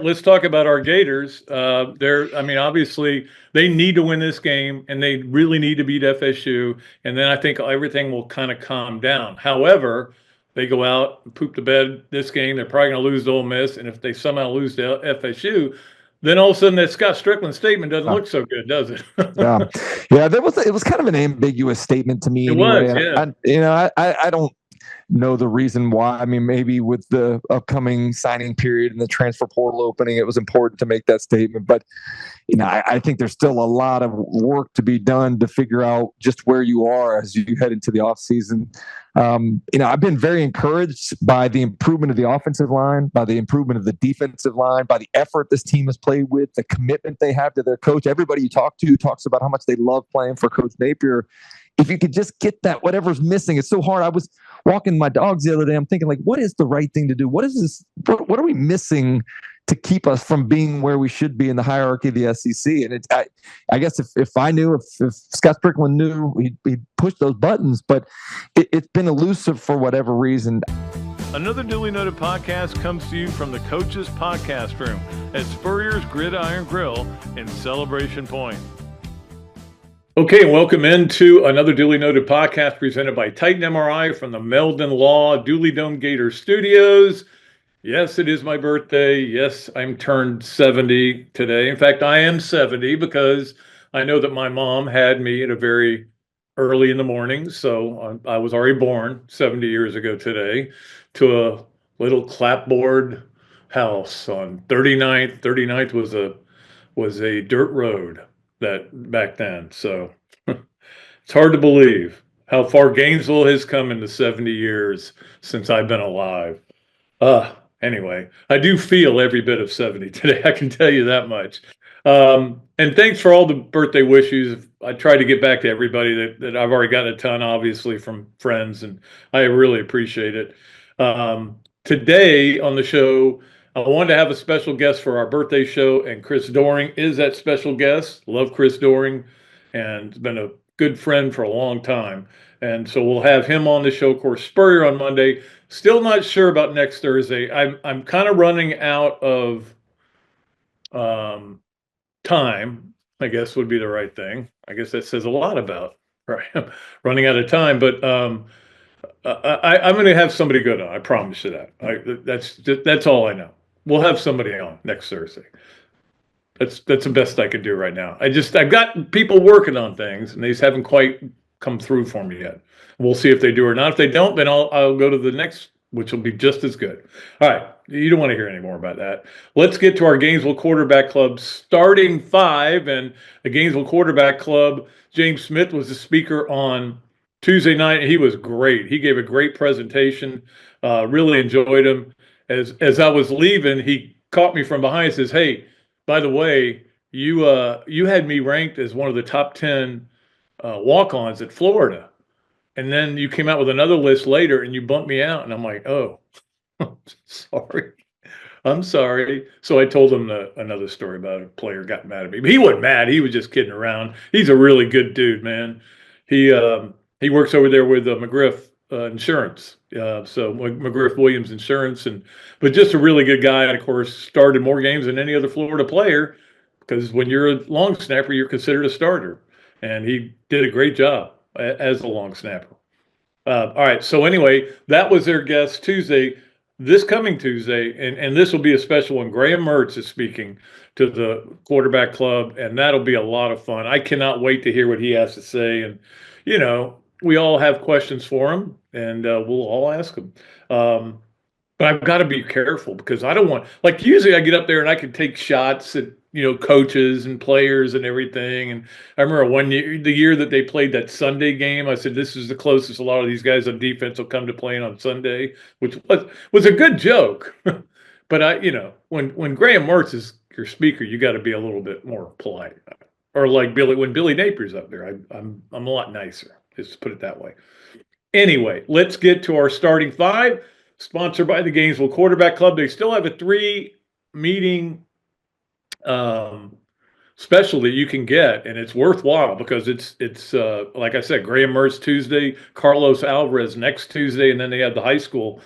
Let's talk about our Gators. Obviously they need to win this game and they really need to beat FSU. And then I think everything will kind of calm down. However, they go out and poop the bed this game. They're probably going to lose to Ole Miss. And if they somehow lose to FSU, then all of a sudden that Scott Strickland statement doesn't look so good, does it? Yeah. It was kind of an ambiguous statement to me. It anyway. was, yeah. I don't know the reason why. I mean, maybe with the upcoming signing period and the transfer portal opening, it was important to make that statement. But, I think there's still a lot of work to be done to figure out just where you are as you head into the offseason. I've been very encouraged by the improvement of the offensive line, by the improvement of the defensive line, by the effort this team has played with, the commitment they have to their coach. Everybody you talk to talks about how much they love playing for Coach Napier. If you could just get that, whatever's missing, it's so hard. I was walking my dogs the other day. I'm thinking, like, what is the right thing to do? What is this? What are we missing to keep us from being where we should be in the hierarchy of the SEC? And I guess if I knew, if Scott Strickland knew, he'd push those buttons. But it's been elusive for whatever reason. Another duly noted podcast comes to you from the Coach's Podcast Room at Spurrier's Gridiron Grill in Celebration Point. Okay, welcome into another duly noted podcast presented by Titan MRI from the Meldon Law Dooley Dome Gator Studios. Yes, it is my birthday. Yes, I'm turned 70 today. In fact, I am 70 because I know that my mom had me at a very early in the morning. So I was already born 70 years ago today to a little clapboard house on 39th. 39th was a dirt road that back then. So it's hard to believe how far Gainesville has come in the 70 years since I've been alive. Anyway, I do feel every bit of 70 today. I can tell you that much. And thanks for all the birthday wishes. I tried to get back to everybody that I've already gotten a ton, obviously, from friends, and I really appreciate it. Today on the show, I wanted to have a special guest for our birthday show, and Chris Doering is that special guest. Love Chris Doering, and been a good friend for a long time. And so we'll have him on the show. Of course, Spurrier on Monday. Still not sure about next Thursday. I'm kind of running out of time, I guess would be the right thing. I guess that says a lot about running out of time. But I'm going to have somebody good on. I promise you that. That's all I know. We'll have somebody on next Thursday. That's the best I could do right now. I've got people working on things, and they just haven't quite come through for me yet. We'll see if they do or not. If they don't, then I'll go to the next, which will be just as good. All right, you don't want to hear any more about that. Let's get to our Gainesville Quarterback Club starting five. And the Gainesville Quarterback Club, James Smith was the speaker on Tuesday night. He was great. He gave a great presentation. Really enjoyed him. As I was leaving, he caught me from behind and says, "Hey, by the way, you had me ranked as one of the top 10 walk-ons at Florida. And then you came out with another list later and you bumped me out." And I'm like, "Oh, sorry. I'm sorry." So I told him another story about a player got mad at me. But he wasn't mad. He was just kidding around. He's a really good dude, man. He works over there with McGriff Insurance. So McGriff Williams Insurance. But just a really good guy. And, of course, started more games than any other Florida player because when you're a long snapper, you're considered a starter. And he did a great job as a long snapper. All right. So anyway, that was their guest Tuesday. This coming Tuesday, and this will be a special one. Graham Mertz is speaking to the Quarterback Club, and that'll be a lot of fun. I cannot wait to hear what he has to say. And, we all have questions for him, and we'll all ask him. But I've got to be careful because I don't want, like, usually I get up there and I can take shots at, coaches and players and everything. And I remember the year that they played that Sunday game, I said, this is the closest a lot of these guys on defense will come to playing on Sunday, which was a good joke. But when Graham Mertz is your speaker, you got to be a little bit more polite. Or like when Billy Napier's up there, I'm a lot nicer. Just put it that way. Anyway, let's get to our starting five, sponsored by the Gainesville Quarterback Club. They still have a 3-meeting special that you can get, and it's worthwhile because it's like I said, Graham Mertz Tuesday, Carlos Alvarez next Tuesday, and then they have the high school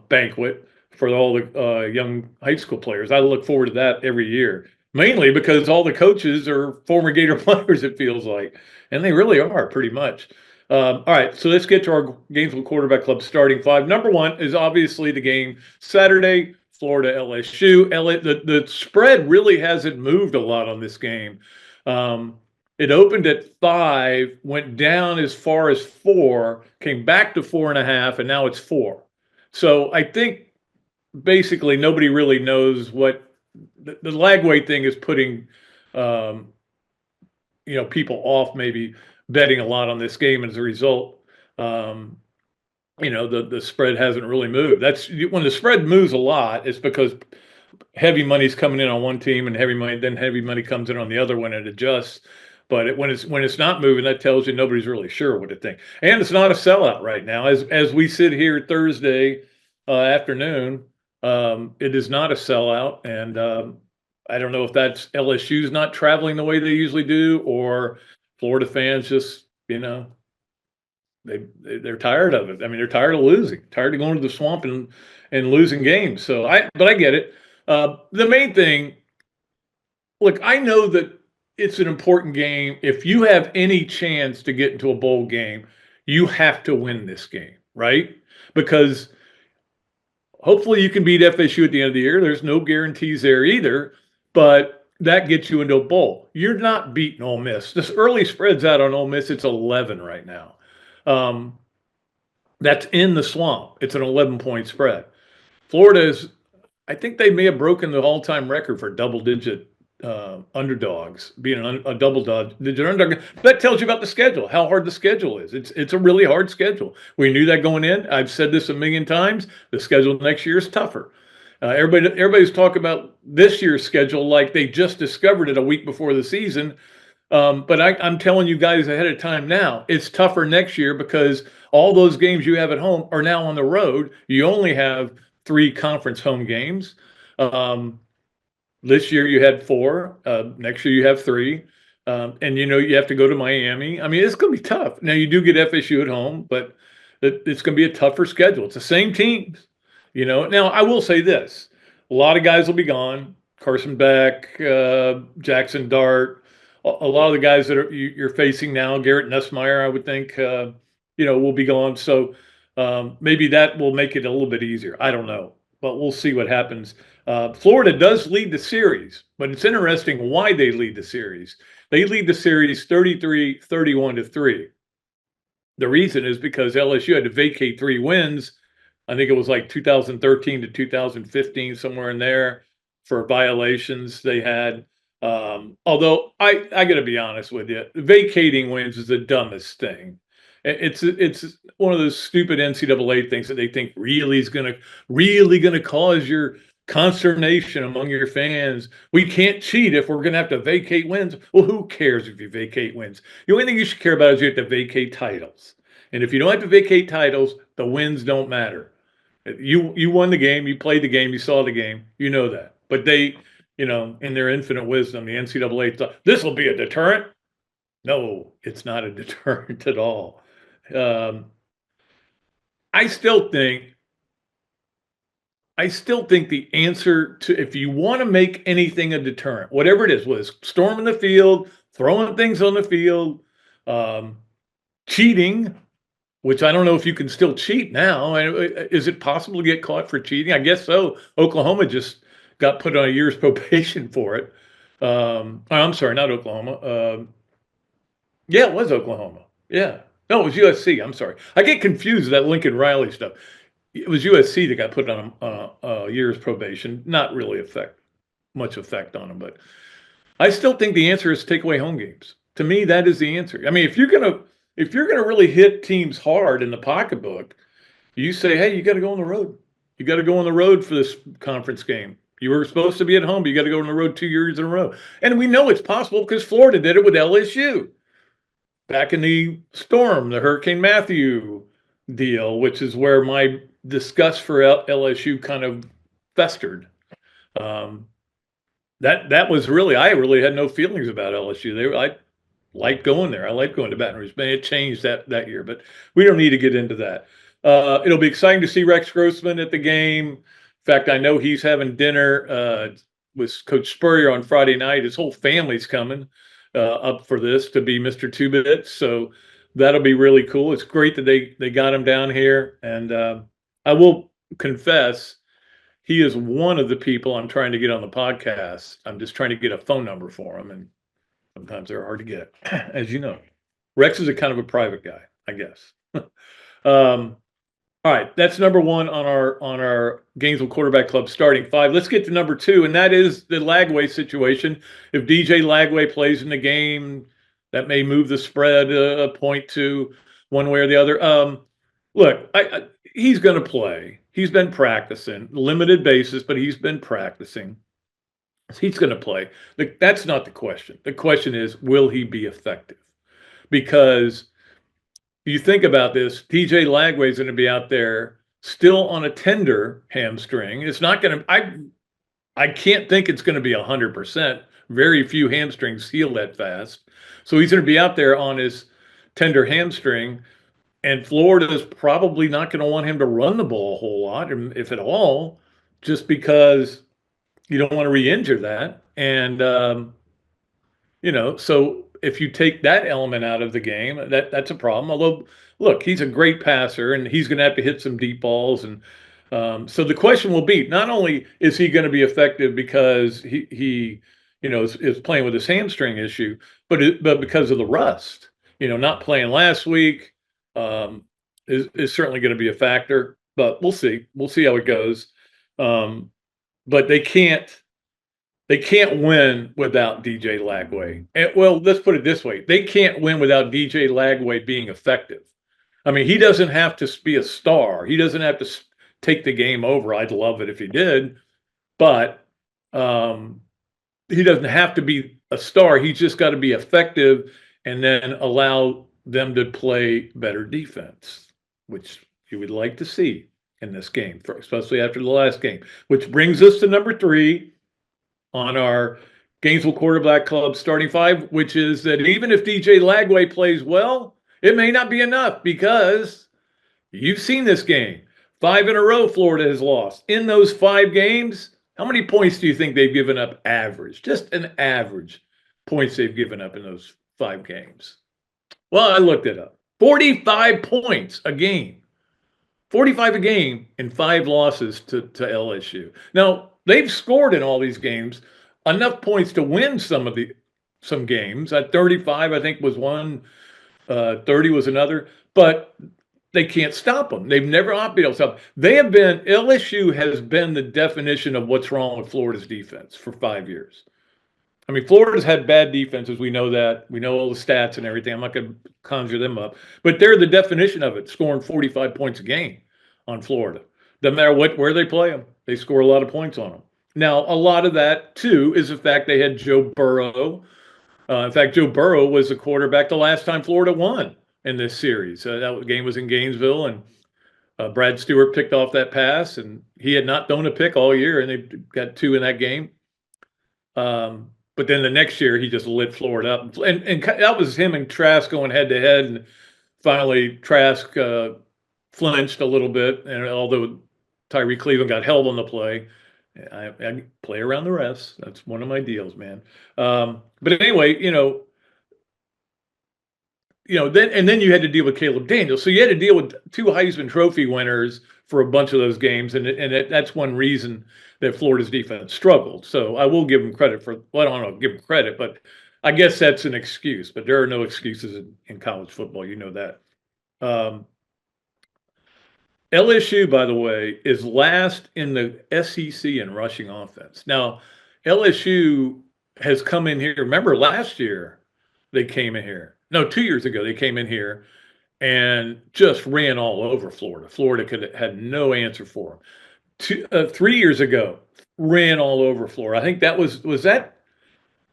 banquet for all the young high school players. I look forward to that every year, mainly because all the coaches are former Gator players, it feels like, and they really are pretty much. All right, so let's get to our Gainesville Quarterback Club starting five. Number one is obviously the game Saturday, Florida LSU. The spread really hasn't moved a lot on this game. It opened at 5, went down as far as 4, came back to 4.5, and now it's 4. So I think basically nobody really knows what the lag weight thing is putting, people off maybe betting a lot on this game. As a result, the spread hasn't really moved. That's when the spread moves a lot, it's because heavy money's coming in on one team and heavy money comes in on the other when it adjusts. But when it's not moving, that tells you nobody's really sure what to think. And it's not a sellout right now. As we sit here Thursday afternoon, it is not a sellout. And I don't know if that's LSU's not traveling the way they usually do, or Florida fans just, they're tired of it. I mean, they're tired of losing, tired of going to the swamp and losing games. But I get it. The main thing, look, I know that it's an important game. If you have any chance to get into a bowl game, you have to win this game, right? Because hopefully you can beat FSU at the end of the year. There's no guarantees there either, but that gets you into a bowl. You're not beating Ole Miss. This early spread's out on Ole Miss. It's 11 right now. That's in the swamp. It's an 11-point spread. Florida's, I think they may have broken the all-time record for double-digit underdogs, being a double-digit underdog. That tells you about the schedule, how hard the schedule is. It's a really hard schedule. We knew that going in. I've said this a million times. The schedule next year is tougher. Everybody's talking about this year's schedule like they just discovered it a week before the season. But I'm telling you guys ahead of time now, it's tougher next year because all those games you have at home are now on the road. You only have 3 conference home games. This year you had 4. Next year you have 3. And you have to go to Miami. I mean, it's going to be tough. Now you do get FSU at home, but it's going to be a tougher schedule. It's the same teams. Now I will say this: a lot of guys will be gone. Carson Beck, Jackson Dart, a lot of the guys that you're facing now. Garrett Nussmeier, I would think, will be gone. So maybe that will make it a little bit easier. I don't know, but we'll see what happens. Florida does lead the series, but it's interesting why they lead the series. They lead the series 33-31-3. The reason is because LSU had to vacate 3 wins. I think it was like 2013 to 2015, somewhere in there, for violations they had. Although I got to be honest with you, vacating wins is the dumbest thing. It's one of those stupid NCAA things that they think really gonna cause your consternation among your fans. We can't cheat if we're gonna have to vacate wins. Well, who cares if you vacate wins? The only thing you should care about is you have to vacate titles. And if you don't have to vacate titles, the wins don't matter. You won the game, you played the game, you saw the game, you know that. But they, in their infinite wisdom, the NCAA thought this will be a deterrent. No, it's not a deterrent at all. I still think the answer to, if you want to make anything a deterrent, whatever it is, was storming the field, throwing things on the field, cheating, which I don't know if you can still cheat now. Is it possible to get caught for cheating? I guess so. Oklahoma just got put on a year's probation for it. I'm sorry, not Oklahoma. Yeah, it was Oklahoma. Yeah. No, it was USC. I'm sorry. I get confused with that Lincoln Riley stuff. It was USC that got put on a year's probation. Not really much effect on them, but I still think the answer is take away home games. To me, that is the answer. I mean, if you're gonna really hit teams hard in the pocketbook, you say, hey, you got to go on the road. You got to go on the road for this conference game. You were supposed to be at home, but you got to go on the road 2 years in a row. And we know it's possible because Florida did it with LSU back in the storm, the Hurricane Matthew deal, which is where my disgust for LSU kind of festered. That was really, I really had no feelings about LSU. I liked going there. I liked going to Baton Rouge. But it changed that year, but we don't need to get into that. It'll be exciting to see Rex Grossman at the game. fact, I know he's having dinner with Coach Spurrier on Friday night. His whole family's coming up for this to be Mr. Two Bits. So that'll be really cool. It's great that they got him down here. And I will confess, he is one of the people I'm trying to get on the podcast. I'm just trying to get a phone number for him, and sometimes they're hard to get, as you know. Rex is a kind of a private guy, I guess. All right, that's number one on our Gainesville Quarterback Club starting five. Let's get to number two, and that is the Lagway situation. If DJ Lagway plays in the game, that may move the spread a point to one way or the other. Look, he's going to play. He's been practicing, limited basis, but he's been practicing. He's going to play. That's not the question. The question is, will he be effective? Because you think about this, DJ Lagway is going to be out there still on a tender hamstring. It's not going to, I can't think it's going to be 100%. Very few hamstrings heal that fast. So he's going to be out there on his tender hamstring, and Florida's probably not going to want him to run the ball a whole lot, if at all, just because you don't want to re-injure that. And, so if you take that element out of the game, that's a problem. Although, look, he's a great passer, and he's going to have to hit some deep balls. And so the question will be, not only is he going to be effective because he is playing with his hamstring issue, but because of the rust. Not playing last week is certainly going to be a factor. But we'll see. We'll see how it goes. But they can't win without DJ Lagway. Well, let's put it this way. They can't win without DJ Lagway being effective. I mean, he doesn't have to be a star. He doesn't have to take the game over. I'd love it if he did. But he doesn't have to be a star. He's just got to be effective and then allow them to play better defense, which you would like to see in this game, especially after the last game. Which brings us to number three on our Gainesville Quarterback Club starting five, which is that even if DJ Lagway plays well, it may not be enough, because you've seen this game. 5 in a row Florida has lost. In those 5 games, how many points do you think they've given up average? Just an average points they've given up in those 5 games. Well, I looked it up. 45 points a game. 45 a game in 5 losses to LSU. Now, they've scored in all these games enough points to win some games. At 35, I think, was one. 30 was another. But they can't stop them. They've never been able to stop them. LSU has been the definition of what's wrong with Florida's defense for 5 years. I mean, Florida's had bad defenses. We know that. We know all the stats and everything. I'm not going to conjure them up. But they're the definition of it, scoring 45 points a game on Florida. Doesn't matter where they play them. They score a lot of points on them. Now, a lot of that, too, is the fact they had Joe Burrow. In fact, Joe Burrow was the quarterback the last time Florida won in this series. That game was in Gainesville, and Brad Stewart picked off that pass, and he had not thrown a pick all year, and they got 2 in that game. But then the next year, he just lit Florida up. And that was him and Trask going head-to-head, and finally Trask flinched a little bit, and although Tyree Cleveland got held on the play, I play around the refs. That's one of my deals, man. But anyway, then you had to deal with Caleb Daniels. So you had to deal with 2 Heisman Trophy winners for a bunch of those games, and that's one reason that Florida's defense struggled. So I will give them credit for. Well, I don't know, give them credit, but I guess that's an excuse. But there are no excuses in college football. You know that. LSU, by the way, is last in the SEC in rushing offense. Now, LSU has come in here. Remember last year they came in here. No, 2 years ago they came in here and just ran all over Florida. Florida had no answer for them. 3 years ago, ran all over Florida. I think that was that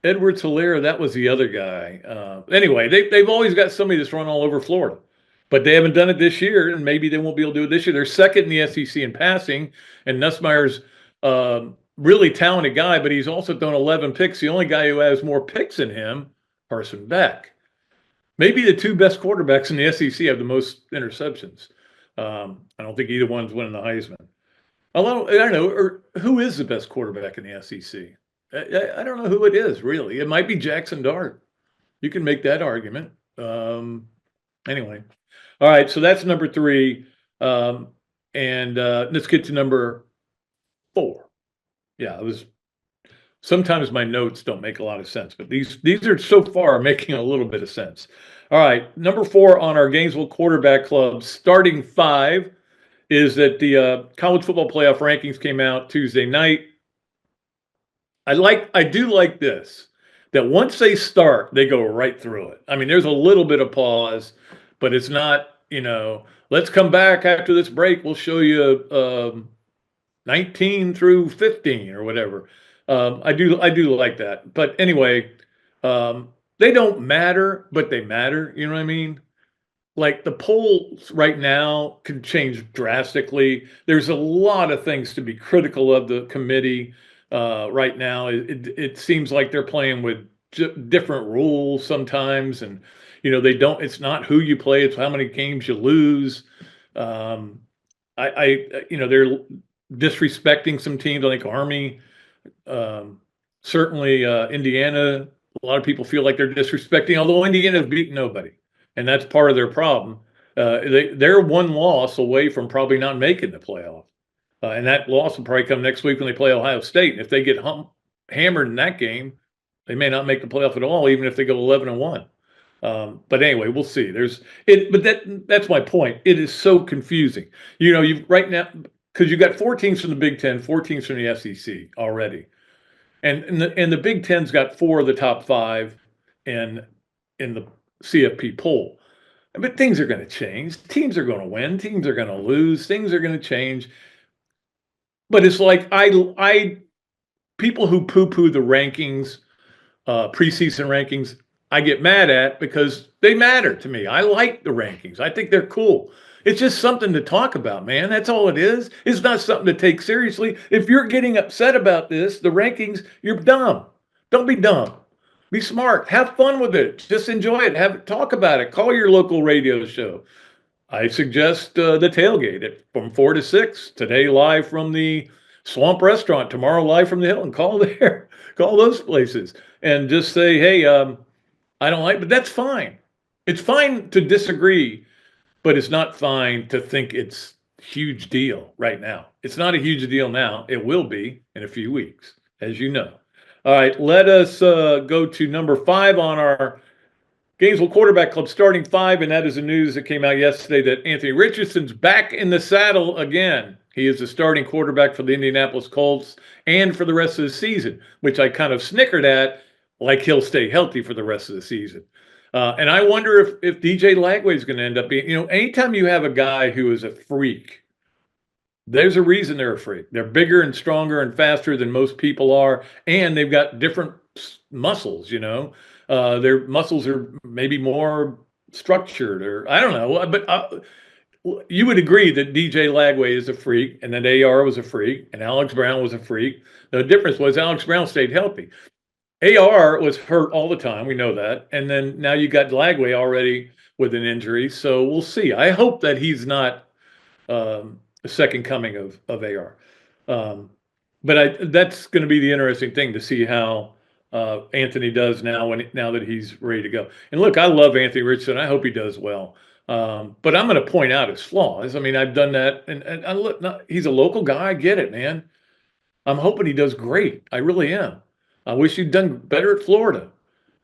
Edwards Hilaire. That was the other guy. Anyway, they've always got somebody that's run all over Florida. But they haven't done it this year, and maybe they won't be able to do it this year. They're second in the SEC in passing, and Nussmeier's really talented guy, but he's also thrown 11 picks. The only guy who has more picks than him, Carson Beck. Maybe the 2 best quarterbacks in the SEC have the most interceptions. I don't think either one's winning the Heisman. I don't know, or who is the best quarterback in the SEC? I don't know who it is really. It might be Jackson Dart. You can make that argument. Anyway, all right. So that's number 3, and let's get to number 4. Yeah, it was. Sometimes my notes don't make a lot of sense, but these are so far making a little bit of sense. All right, number 4 on our Gainesville Quarterback Club starting 5 is that the college football playoff rankings came out Tuesday night. I do like this, that once they start, they go right through it. I mean, there's a little bit of pause, but it's not, let's come back after this break. We'll show you 19 through 15 or whatever. I do like that. But anyway, they don't matter, but they matter. You know what I mean? Like the polls right now can change drastically. There's a lot of things to be critical of the committee right now. It seems like they're playing with different rules sometimes, and they don't. It's not who you play; it's how many games you lose. They're disrespecting some teams. I think Army, certainly Indiana. A lot of people feel like they're disrespecting, although Indiana's beaten nobody. And that's part of their problem. They're one loss away from probably not making the playoff. And that loss will probably come next week when they play Ohio State. And if they get hammered in that game, they may not make the playoff at all, even if they go 11-1. But anyway, we'll see. But that's my point. It is so confusing. You right now, because you got 4 teams from the Big Ten, 4 teams from the SEC already. And the Big Ten's got 4 of the top 5 in the CFP poll. But things are going to change. Teams are going to win. Teams are going to lose. Things are going to change. But it's like people who poo-poo the rankings, preseason rankings, I get mad at because they matter to me. I like the rankings. I think they're cool. It's just something to talk about, man. That's all it is. It's not something to take seriously. If you're getting upset about this, the rankings, you're dumb. Don't be dumb. Be smart. Have fun with it. Just enjoy it. Talk about it. Call your local radio show. I suggest the tailgate from 4 to 6. Today live from the Swamp Restaurant. Tomorrow live from the Hilton. Call there. Call those places and just say, hey, I don't like. But that's fine. It's fine to disagree, but it's not fine to think it's a huge deal right now. It's not a huge deal now. It will be in a few weeks, as you know. All right, let us go to number 5 on our Gainesville Quarterback Club starting 5, and that is the news that came out yesterday that Anthony Richardson's back in the saddle again. He is the starting quarterback for the Indianapolis Colts and for the rest of the season, which I kind of snickered at, like he'll stay healthy for the rest of the season. And I wonder if DJ Lagway is going to end up being, anytime you have a guy who is a freak, there's a reason they're a freak. They're bigger and stronger and faster than most people are, and they've got different muscles, Their muscles are maybe more structured, or I don't know. But you would agree that DJ Lagway is a freak, and that AR was a freak, and Alex Brown was a freak. The difference was Alex Brown stayed healthy. AR was hurt all the time. We know that. And then now you got Lagway already with an injury. So we'll see. I hope that he's not the second coming of AR. But that's going to be the interesting thing to see how Anthony does now that he's ready to go. And look, I love Anthony Richardson. I hope he does well. But I'm going to point out his flaws. I mean, I've done that. And I look, he's a local guy. I get it, man. I'm hoping he does great. I really am. I wish he'd done better at Florida.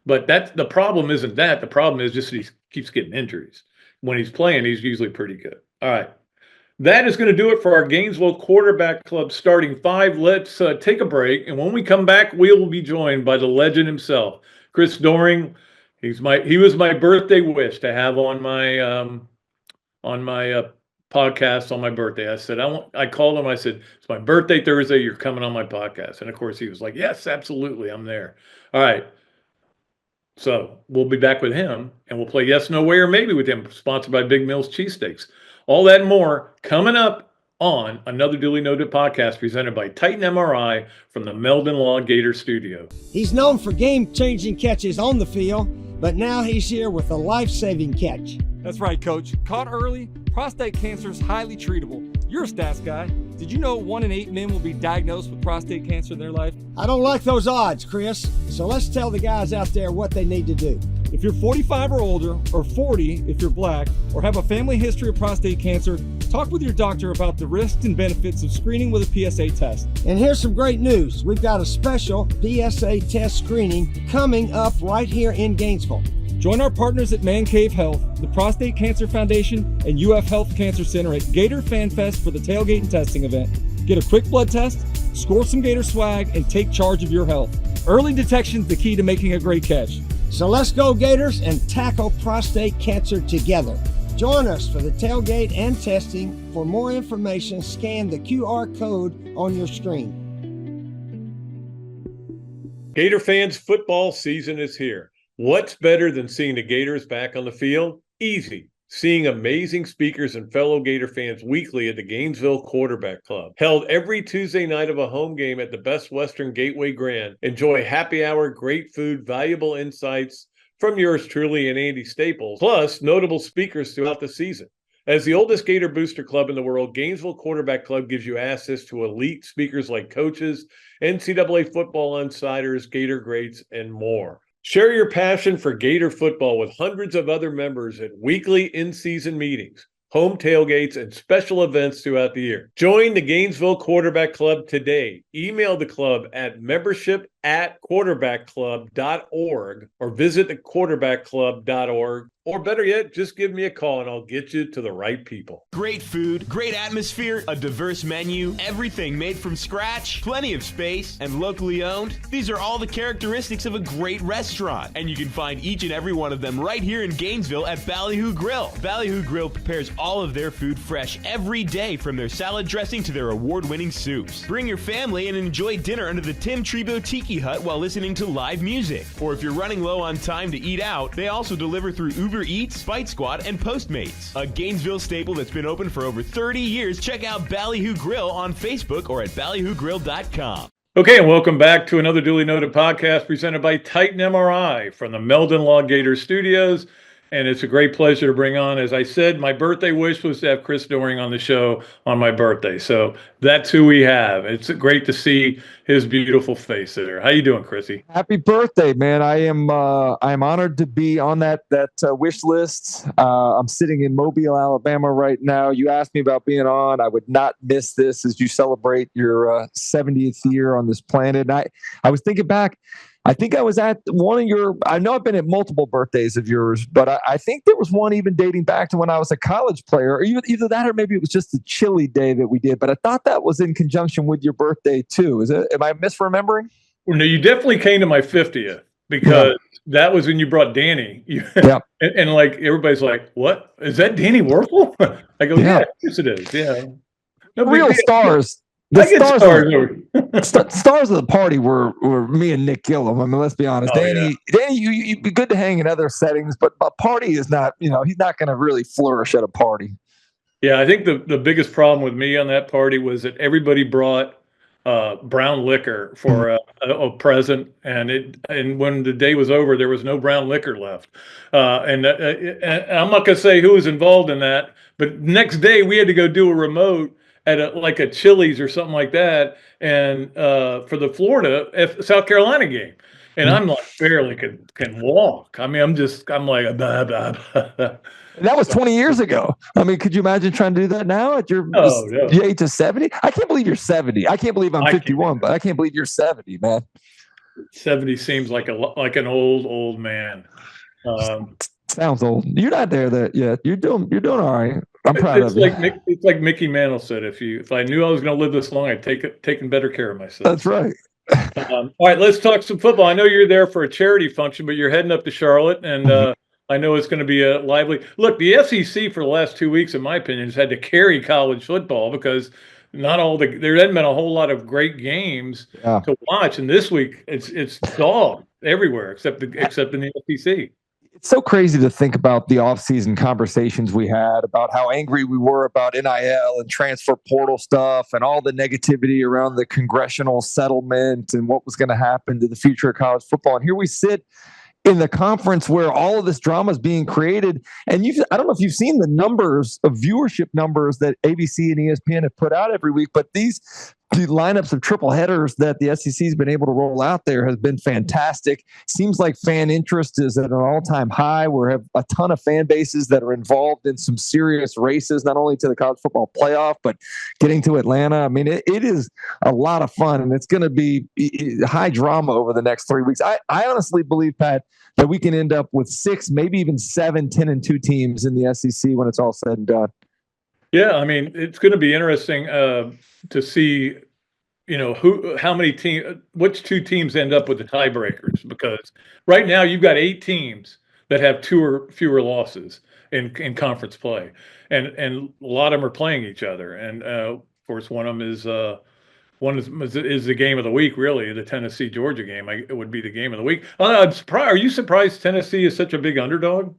But the problem isn't that. The problem is just that he keeps getting injuries. When he's playing, he's usually pretty good. All right. That is going to do it for our Gainesville Quarterback Club starting 5. Let's take a break. And when we come back, we will be joined by the legend himself, Chris Doering. He was my birthday wish to have on my podcast on my birthday. I said, I called him. I said, it's my birthday Thursday. You're coming on my podcast. And of course he was like, yes, absolutely. I'm there. All right. So we'll be back with him and we'll play Yes, No Way, or Maybe with him, sponsored by Big Mills Cheesesteaks. All that and more coming up on another Dooley Noted podcast presented by Titan MRI from the Meldon Law Gator studio. He's known for game-changing catches on the field, but now he's here with a life-saving catch. That's right, Coach. Caught early, prostate cancer is highly treatable. You're a stats guy. Did you know 1 in 8 men will be diagnosed with prostate cancer in their life? I don't like those odds, Chris. So let's tell the guys out there what they need to do. If you're 45 or older, or 40 if you're black, or have a family history of prostate cancer, talk with your doctor about the risks and benefits of screening with a PSA test. And here's some great news. We've got a special PSA test screening coming up right here in Gainesville. Join our partners at Man Cave Health, the Prostate Cancer Foundation, and UF Health Cancer Center at Gator Fan Fest for the tailgate and testing event. Get a quick blood test, score some Gator swag, and take charge of your health. Early detection is the key to making a great catch. So let's go Gators and tackle prostate cancer together. Join us for the tailgate and testing. For more information, scan the QR code on your screen. Gator fans, football season is here. What's better than seeing the Gators back on the field? Easy. Seeing amazing speakers and fellow Gator fans weekly at the Gainesville Quarterback Club. Held every Tuesday night of a home game at the Best Western Gateway Grand. Enjoy happy hour, great food, valuable insights from yours truly and Andy Staples, plus notable speakers throughout the season. As the oldest Gator booster club in the world, Gainesville Quarterback Club gives you access to elite speakers like coaches, NCAA football insiders, Gator greats, and more. Share your passion for Gator football with hundreds of other members at weekly in-season meetings, home tailgates, and special events throughout the year. Join the Gainesville Quarterback Club today. Email the club at membership@quarterbackclub.org or visit thequarterbackclub.org. Or better yet, just give me a call and I'll get you to the right people. Great food, great atmosphere, a diverse menu, everything made from scratch, plenty of space, and locally owned. These are all the characteristics of a great restaurant. And you can find each and every one of them right here in Gainesville at Ballyhoo Grill. Ballyhoo Grill prepares all of their food fresh every day, from their salad dressing to their award-winning soups. Bring your family and enjoy dinner under the Tim Trebo Tiki Hut while listening to live music. Or if you're running low on time to eat out, they also deliver through Uber Eats, Bite Squad, and Postmates. A Gainesville staple that's been open for over 30 years. Check out Ballyhoo Grill on Facebook or at ballyhoogrill.com. Okay, and welcome back to another Dooley Noted podcast presented by Titan MRI from the Meldon Law Gator Studios. And it's a great pleasure to bring on, as I said, my birthday wish was to have Chris Doering on the show on my birthday. So that's who we have. It's great to see his beautiful face there. How you doing, Chrissy? Happy birthday, man. I am honored to be on that wish list. I'm sitting in Mobile, Alabama right now. You asked me about being on. I would not miss this as you celebrate your 70th year on this planet. And I was thinking back. I think I was at one of your, I know I've been at multiple birthdays of yours, but I think there was one even dating back to when I was a college player, or either that or maybe it was just the chili day that we did. But I thought that was in conjunction with your birthday too. Am I misremembering? Well, no, you definitely came to my 50th because that was when you brought Danny. Yeah. and like everybody's like, what? Is that Danny Werfel? I go, yeah, yes it is. Yeah. No, real stars. The stars of the party were me and Nick Gillum. I mean, let's be honest. Danny, you'd be good to hang in other settings, but a party is not, he's not going to really flourish at a party. Yeah, I think the biggest problem with me on that party was that everybody brought brown liquor for a present, and when the day was over, there was no brown liquor left. And I'm not going to say who was involved in that, but next day we had to go do a remote at a Chili's or something like that, and for the South Carolina game, and I'm like barely can walk. I mean, I'm like blah, blah, blah. That was 20 years ago. I mean, could you imagine trying to do that now at your age of 70? I can't believe you're 70. I can't believe I'm 51, but I can't believe you're 70, man. 70 seems like an old man. Sounds old. You're not there yet. You're doing all right. I'm proud of you. It's like Mickey Mantle said, if I knew I was going to live this long, I'd taken better care of myself. That's right. All right, let's talk some football. I know you're there for a charity function, but you're heading up to Charlotte, and I know it's going to be a lively. Look, the SEC for the last 2 weeks, in my opinion, has had to carry college football because there hasn't been a whole lot of great games to watch, and this week it's dog everywhere except in the SEC. It's so crazy to think about the offseason conversations we had about how angry we were about NIL and transfer portal stuff and all the negativity around the congressional settlement and what was going to happen to the future of college football. And here we sit in the conference where all of this drama is being created. And I don't know if you've seen the numbers of viewership numbers that ABC and ESPN have put out every week, but the lineups of triple headers that the SEC has been able to roll out there has been fantastic. Seems like fan interest is at an all-time high. We have a ton of fan bases that are involved in some serious races, not only to the college football playoff, but getting to Atlanta. I mean, it is a lot of fun, and it's going to be high drama over the next 3 weeks. I honestly believe, Pat, that we can end up with 6, maybe even 7 10-2 teams in the SEC when it's all said and done. Yeah, I mean, it's going to be interesting to see, how many teams, which 2 teams end up with the tiebreakers, because right now you've got 8 teams that have 2 or fewer losses in conference play, and a lot of them are playing each other, and of course one of them is the game of the week, really, the Tennessee Georgia game. It would be the game of the week. I'm surprised. Are you surprised Tennessee is such a big underdog?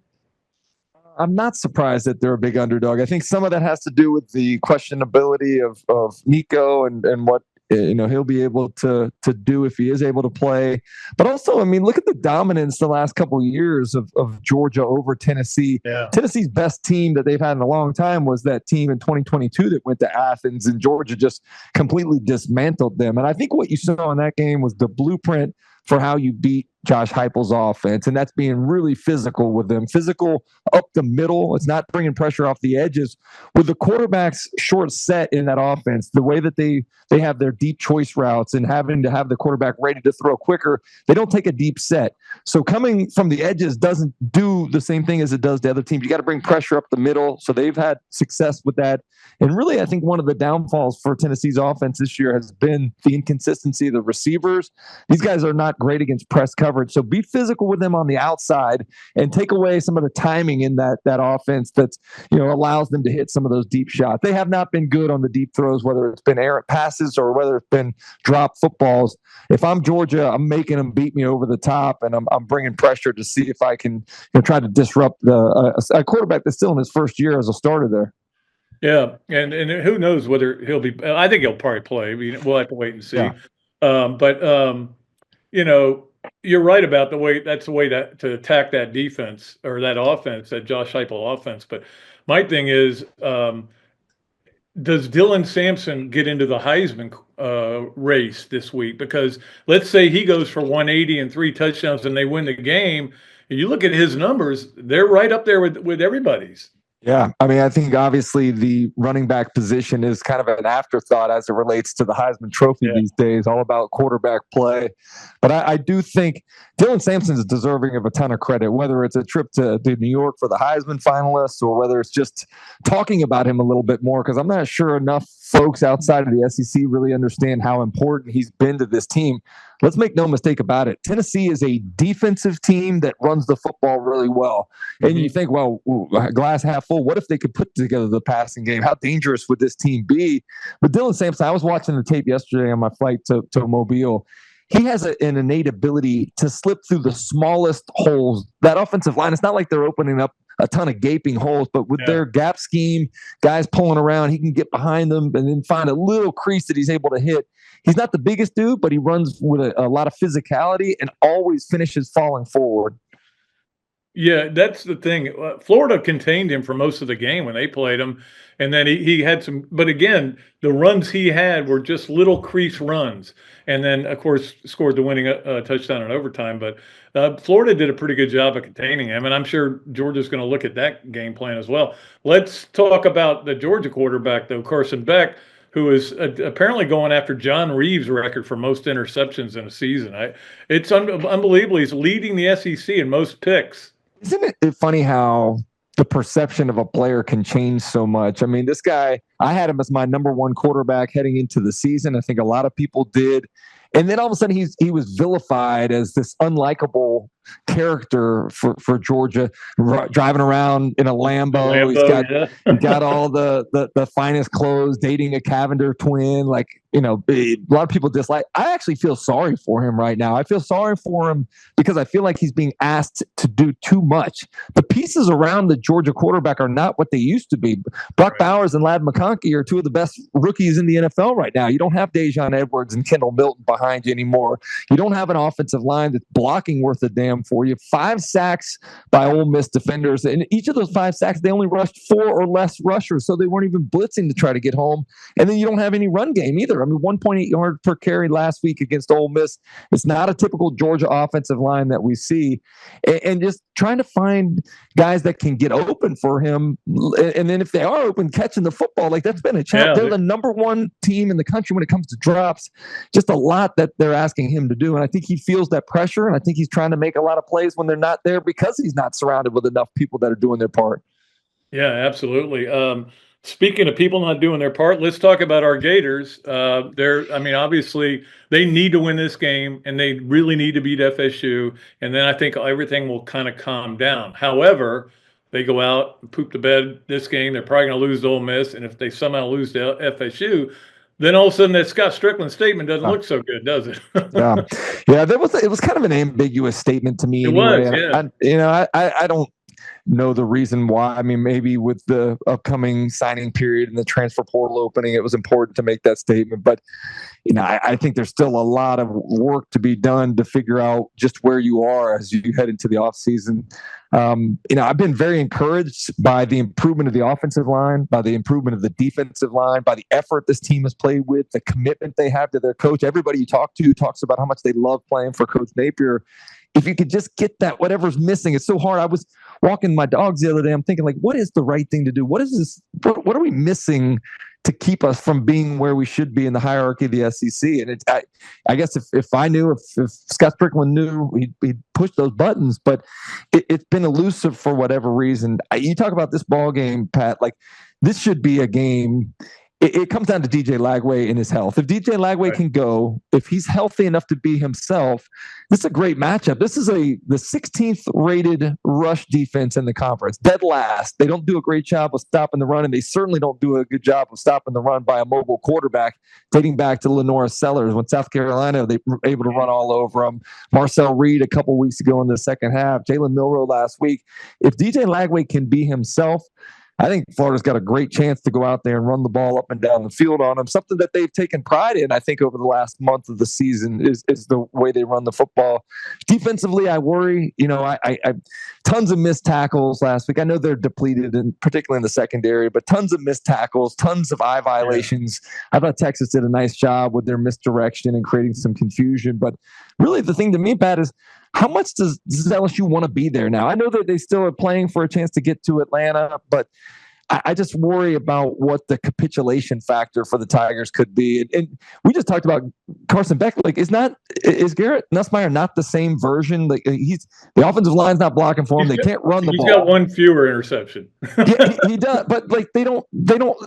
I'm not surprised that they're a big underdog. I think some of that has to do with the questionability of Nico and what he'll be able to do if he is able to play. But also, I mean, look at the dominance the last couple of years of Georgia over Tennessee. Yeah. Tennessee's best team that they've had in a long time was that team in 2022 that went to Athens, and Georgia just completely dismantled them. And I think what you saw in that game was the blueprint for how you beat Josh Heupel's offense, and that's being really physical with them. Physical up the middle. It's not bringing pressure off the edges. With the quarterback's short set in that offense, the way that they have their deep choice routes and having to have the quarterback ready to throw quicker, they don't take a deep set. So coming from the edges doesn't do the same thing as it does to other teams. You got to bring pressure up the middle. So they've had success with that. And really, I think one of the downfalls for Tennessee's offense this year has been the inconsistency of the receivers. These guys are not great against press coverage. So be physical with them on the outside and take away some of the timing in that offense that's, allows them to hit some of those deep shots. They have not been good on the deep throws, whether it's been errant passes or whether it's been drop footballs. If I'm Georgia, I'm making them beat me over the top, and I'm bringing pressure to see if I can try to disrupt a quarterback that's still in his first year as a starter there. Yeah, and who knows whether he'll be. I think he'll probably play. We'll have to wait and see. Yeah. You're right about the way to attack that defense or that offense, that Josh Heupel offense. But my thing is, does Dylan Sampson get into the Heisman race this week? Because let's say he goes for 180 and 3 touchdowns and they win the game. And you look at his numbers; they're right up there with everybody's. Yeah, I mean, I think obviously the running back position is kind of an afterthought as it relates to the Heisman Trophy these days, all about quarterback play. But I do think Dylan Sampson is deserving of a ton of credit, whether it's a trip to New York for the Heisman finalists or whether it's just talking about him a little bit more, because I'm not sure enough folks outside of the SEC really understand how important he's been to this team. Let's make no mistake about it. Tennessee is a defensive team that runs the football really well. And you think, well, glass half full. What if they could put together the passing game? How dangerous would this team be? But Dylan Sampson, I was watching the tape yesterday on my flight to Mobile. He has an innate ability to slip through the smallest holes. That offensive line, it's not like they're opening up a ton of gaping holes, but with their gap scheme, guys pulling around, he can get behind them and then find a little crease that he's able to hit. He's not the biggest dude, but he runs with a lot of physicality and always finishes falling forward. Yeah, that's the thing. Florida contained him for most of the game when they played him. And then he had some, but again, the runs he had were just little crease runs. And then, of course, scored the winning touchdown in overtime. But Florida did a pretty good job of containing him. And I'm sure Georgia's going to look at that game plan as well. Let's talk about the Georgia quarterback, though, Carson Beck, who is apparently going after John Reeves' record for most interceptions in a season. It's unbelievable. He's leading the SEC in most picks. Isn't it funny how the perception of a player can change so much? I mean, this guy, I had him as my number 1 quarterback heading into the season. I think a lot of people did. And then all of a sudden he was vilified as this unlikable character for Georgia, driving around in a Lambo. He's got all the finest clothes, dating a Cavender twin. Like, a lot of people dislike. I actually feel sorry for him right now. I feel sorry for him because I feel like he's being asked to do too much. The pieces around the Georgia quarterback are not what they used to be. Brock Bowers and Ladd McConkey are 2 of the best rookies in the NFL right now. You don't have Dejon Edwards and Kendall Milton behind you anymore. You don't have an offensive line that's blocking worth a damn. them for you. 5 sacks by Ole Miss defenders. And each of those 5 sacks, they only rushed 4 or less rushers, so they weren't even blitzing to try to get home. And then you don't have any run game either. I mean, 1.8 yards per carry last week against Ole Miss. It's not a typical Georgia offensive line that we see. And just trying to find guys that can get open for him. And then if they are open, catching the football, like that's been a challenge. They're the number 1 team in the country when it comes to drops. Just a lot that they're asking him to do. And I think he feels that pressure. And I think he's trying to make a lot of plays when they're not there because he's not surrounded with enough people that are doing their part. Yeah, absolutely. Speaking of people not doing their part, let's talk about our Gators. Obviously they need to win this game and they really need to beat FSU. And then I think everything will kind of calm down. However, they go out and poop the bed this game. They're probably going to lose to Ole Miss. And if they somehow lose to FSU, then all of a sudden that Scott Strickland statement doesn't look so good, does it? Yeah. It was kind of an ambiguous statement to me. It anyway. was, yeah. I don't know the reason why. I mean, maybe with the upcoming signing period and the transfer portal opening, it was important to make that statement. But, I think there's still a lot of work to be done to figure out just where you are as you head into the offseason. I've been very encouraged by the improvement of the offensive line, by the improvement of the defensive line, by the effort this team has played with, the commitment they have to their coach. Everybody you talk to talks about how much they love playing for Coach Napier. If you could just get that, whatever's missing, it's so hard. I was walking my dogs the other day. I'm thinking, like, what is the right thing to do? What is this? What are we missing to keep us from being where we should be in the hierarchy of the SEC? And I guess if I knew, if Scott Strickland knew, he'd push those buttons. But it's been elusive for whatever reason. You talk about this ball game, Pat. Like, this should be a game. It comes down to DJ Lagway and his health. If DJ Lagway can go, if he's healthy enough to be himself, this is a great matchup. This is the 16th rated rush defense in the conference, dead last. They don't do a great job of stopping the run, and they certainly don't do a good job of stopping the run by a mobile quarterback, dating back to Lenora Sellers when South Carolina, they were able to run all over them. Marcel Reed a couple weeks ago in the second half, Jalen Milroe last week. If DJ Lagway can be himself, I think Florida's got a great chance to go out there and run the ball up and down the field on them. Something that they've taken pride in, I think, over the last month of the season is the way they run the football. Defensively, I worry. I tons of missed tackles last week. I know they're depleted, and particularly in the secondary, but tons of missed tackles, tons of eye violations. I thought Texas did a nice job with their misdirection and creating some confusion. But really, the thing to me, Pat, is how much does LSU want to be there now? I know that they still are playing for a chance to get to Atlanta, but I just worry about what the capitulation factor for the Tigers could be. And we just talked about Carson Beck. Like, is Garrett Nussmeier not the same version? Like, the offensive line's not blocking for him. They can't run the ball. He's got one fewer interception. Yeah, he does. But like, they don't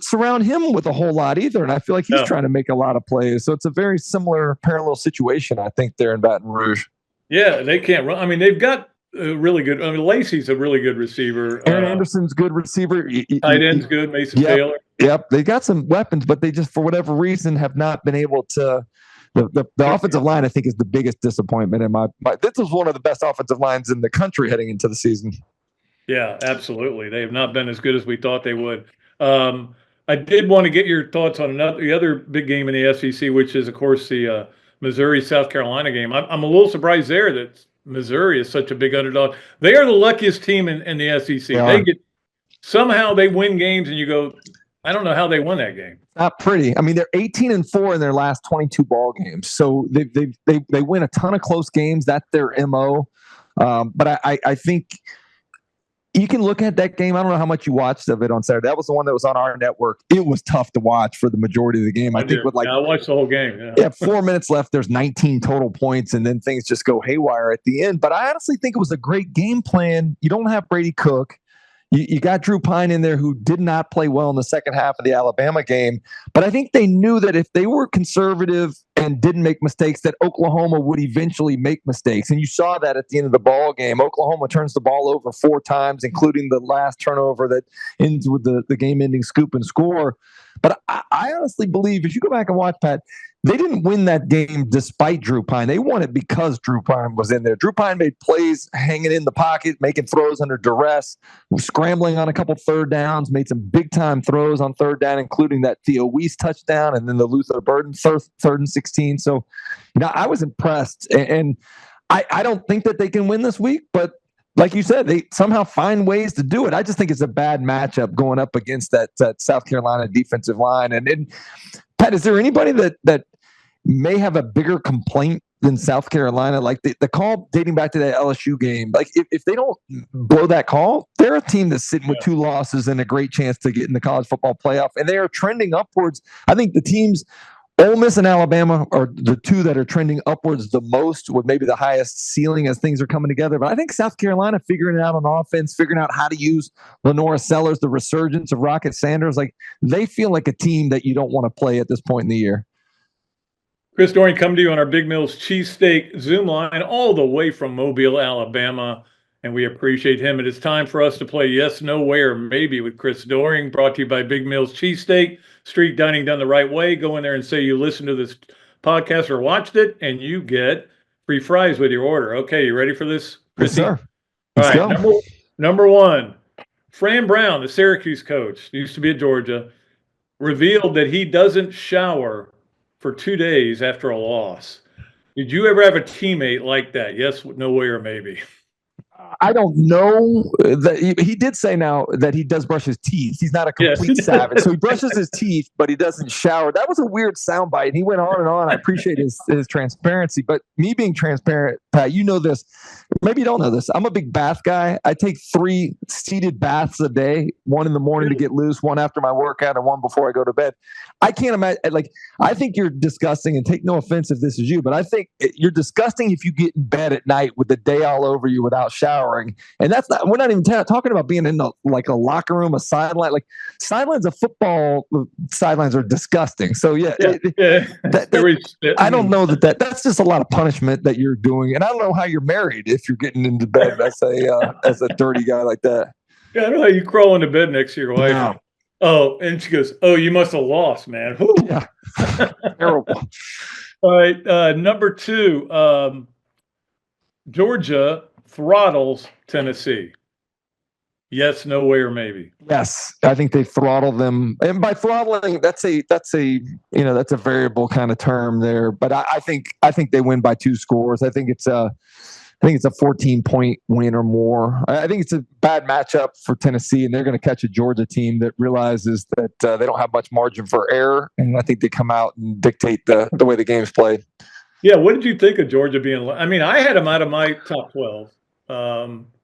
surround him with a whole lot either. And I feel like he's trying to make a lot of plays. So it's a very similar parallel situation, I think, there in Baton Rouge. Yeah, they can't run. I mean, they've got really good. I mean, Lacey's a really good receiver. Aaron Anderson's good receiver. Tight end's good. Mason Taylor. Yep, they got some weapons, but they just, for whatever reason, have not been able to. The offensive line, I think, is the biggest disappointment in my. This was one of the best offensive lines in the country heading into the season. Yeah, absolutely. They have not been as good as we thought they would. I did want to get your thoughts on the other big game in the SEC, which is, of course, the Missouri-South Carolina game. I'm a little surprised there that Missouri is such a big underdog. They are the luckiest team in the SEC. Somehow they win games, and you go, I don't know how they won that game. Not pretty. I mean, they're 18-4 in their last 22 ball games, so they win a ton of close games. That's their MO. But I think you can look at that game. I don't know how much you watched of it on Saturday. That was the one that was on our network. It was tough to watch for the majority of the game. I think I watched the whole game. Yeah, 4 minutes left. There's 19 total points, and then things just go haywire at the end. But I honestly think it was a great game plan. You don't have Brady Cook. You got Drew Pine in there, who did not play well in the second half of the Alabama game. But I think they knew that if they were conservative and didn't make mistakes, that Oklahoma would eventually make mistakes. And you saw that at the end of the ball game. Oklahoma turns the ball over 4 times, including the last turnover that ends with the game-ending scoop and score. But I honestly believe, if you go back and watch, Pat, they didn't win that game despite Drew Pine. They won it because Drew Pine was in there. Drew Pine made plays hanging in the pocket, making throws under duress, scrambling on a couple third downs, made some big-time throws on third down, including that Theo Weiss touchdown and then the Luther Burden third and 16. So, I was impressed. And I don't think that they can win this week, but like you said, they somehow find ways to do it. I just think it's a bad matchup going up against that South Carolina defensive line. And Pat, is there anybody that may have a bigger complaint than South Carolina? Like the call dating back to that LSU game, like if they don't blow that call, they're a team that's sitting with 2 losses and a great chance to get in the college football playoff. And they are trending upwards. I think the teams, Ole Miss and Alabama, are the 2 that are trending upwards the most, with maybe the highest ceiling as things are coming together. But I think South Carolina figuring it out on offense, figuring out how to use Lenora Sellers, the resurgence of Rocket Sanders, like they feel like a team that you don't want to play at this point in the year. Chris Doering coming to you on our Big Mills Cheesesteak Zoom line all the way from Mobile, Alabama, and we appreciate him. It is time for us to play Yes, No, Way, or Maybe with Chris Doering, brought to you by Big Mills Cheesesteak, street dining done the right way. Go in there and say you listened to this podcast or watched it, and you get free fries with your order. Okay, you ready for this, Yes, Chrissy? sir. All Let's right, go. number 1, Fran Brown, the Syracuse coach, used to be at Georgia, revealed that he doesn't shower for 2 days after a loss. Did you ever have a teammate like that? Yes, no way, or maybe? I don't know that he did say now that he does brush his teeth. He's not a complete savage. So he brushes his teeth, but he doesn't shower. That was a weird soundbite. And he went on and on. I appreciate his transparency, but me being transparent, Pat, you know this, maybe you don't know this. I'm a big bath guy. I take 3 seated baths a day, 1 in the morning to get loose, 1 after my workout, and 1 before I go to bed. I can't imagine, like, I think you're disgusting, and take no offense if this is you, but I think you're disgusting if you get in bed at night with the day all over you without showering. And that's not, we're not even talking about being in a locker room, a sideline. Like, sidelines of football sidelines are disgusting. So I don't know that's just a lot of punishment that you're doing. And I don't know how you're married if you're getting into bed as a dirty guy like that. Yeah, I don't know how you crawl into bed next to your wife. No. Oh, and she goes, "Oh, you must have lost, man." Whew. Yeah. Terrible. All right, number 2, Georgia throttles Tennessee. Yes, no way, or maybe? Yes, I think they throttle them, and by throttling, that's a variable kind of term there. But I think they win by 2 scores. I think it's a 14-point win or more. I think it's a bad matchup for Tennessee, and they're going to catch a Georgia team that realizes that they don't have much margin for error, and I think they come out and dictate the way the game's played. Yeah, what did you think of Georgia being? I mean, I had them out of my top 12,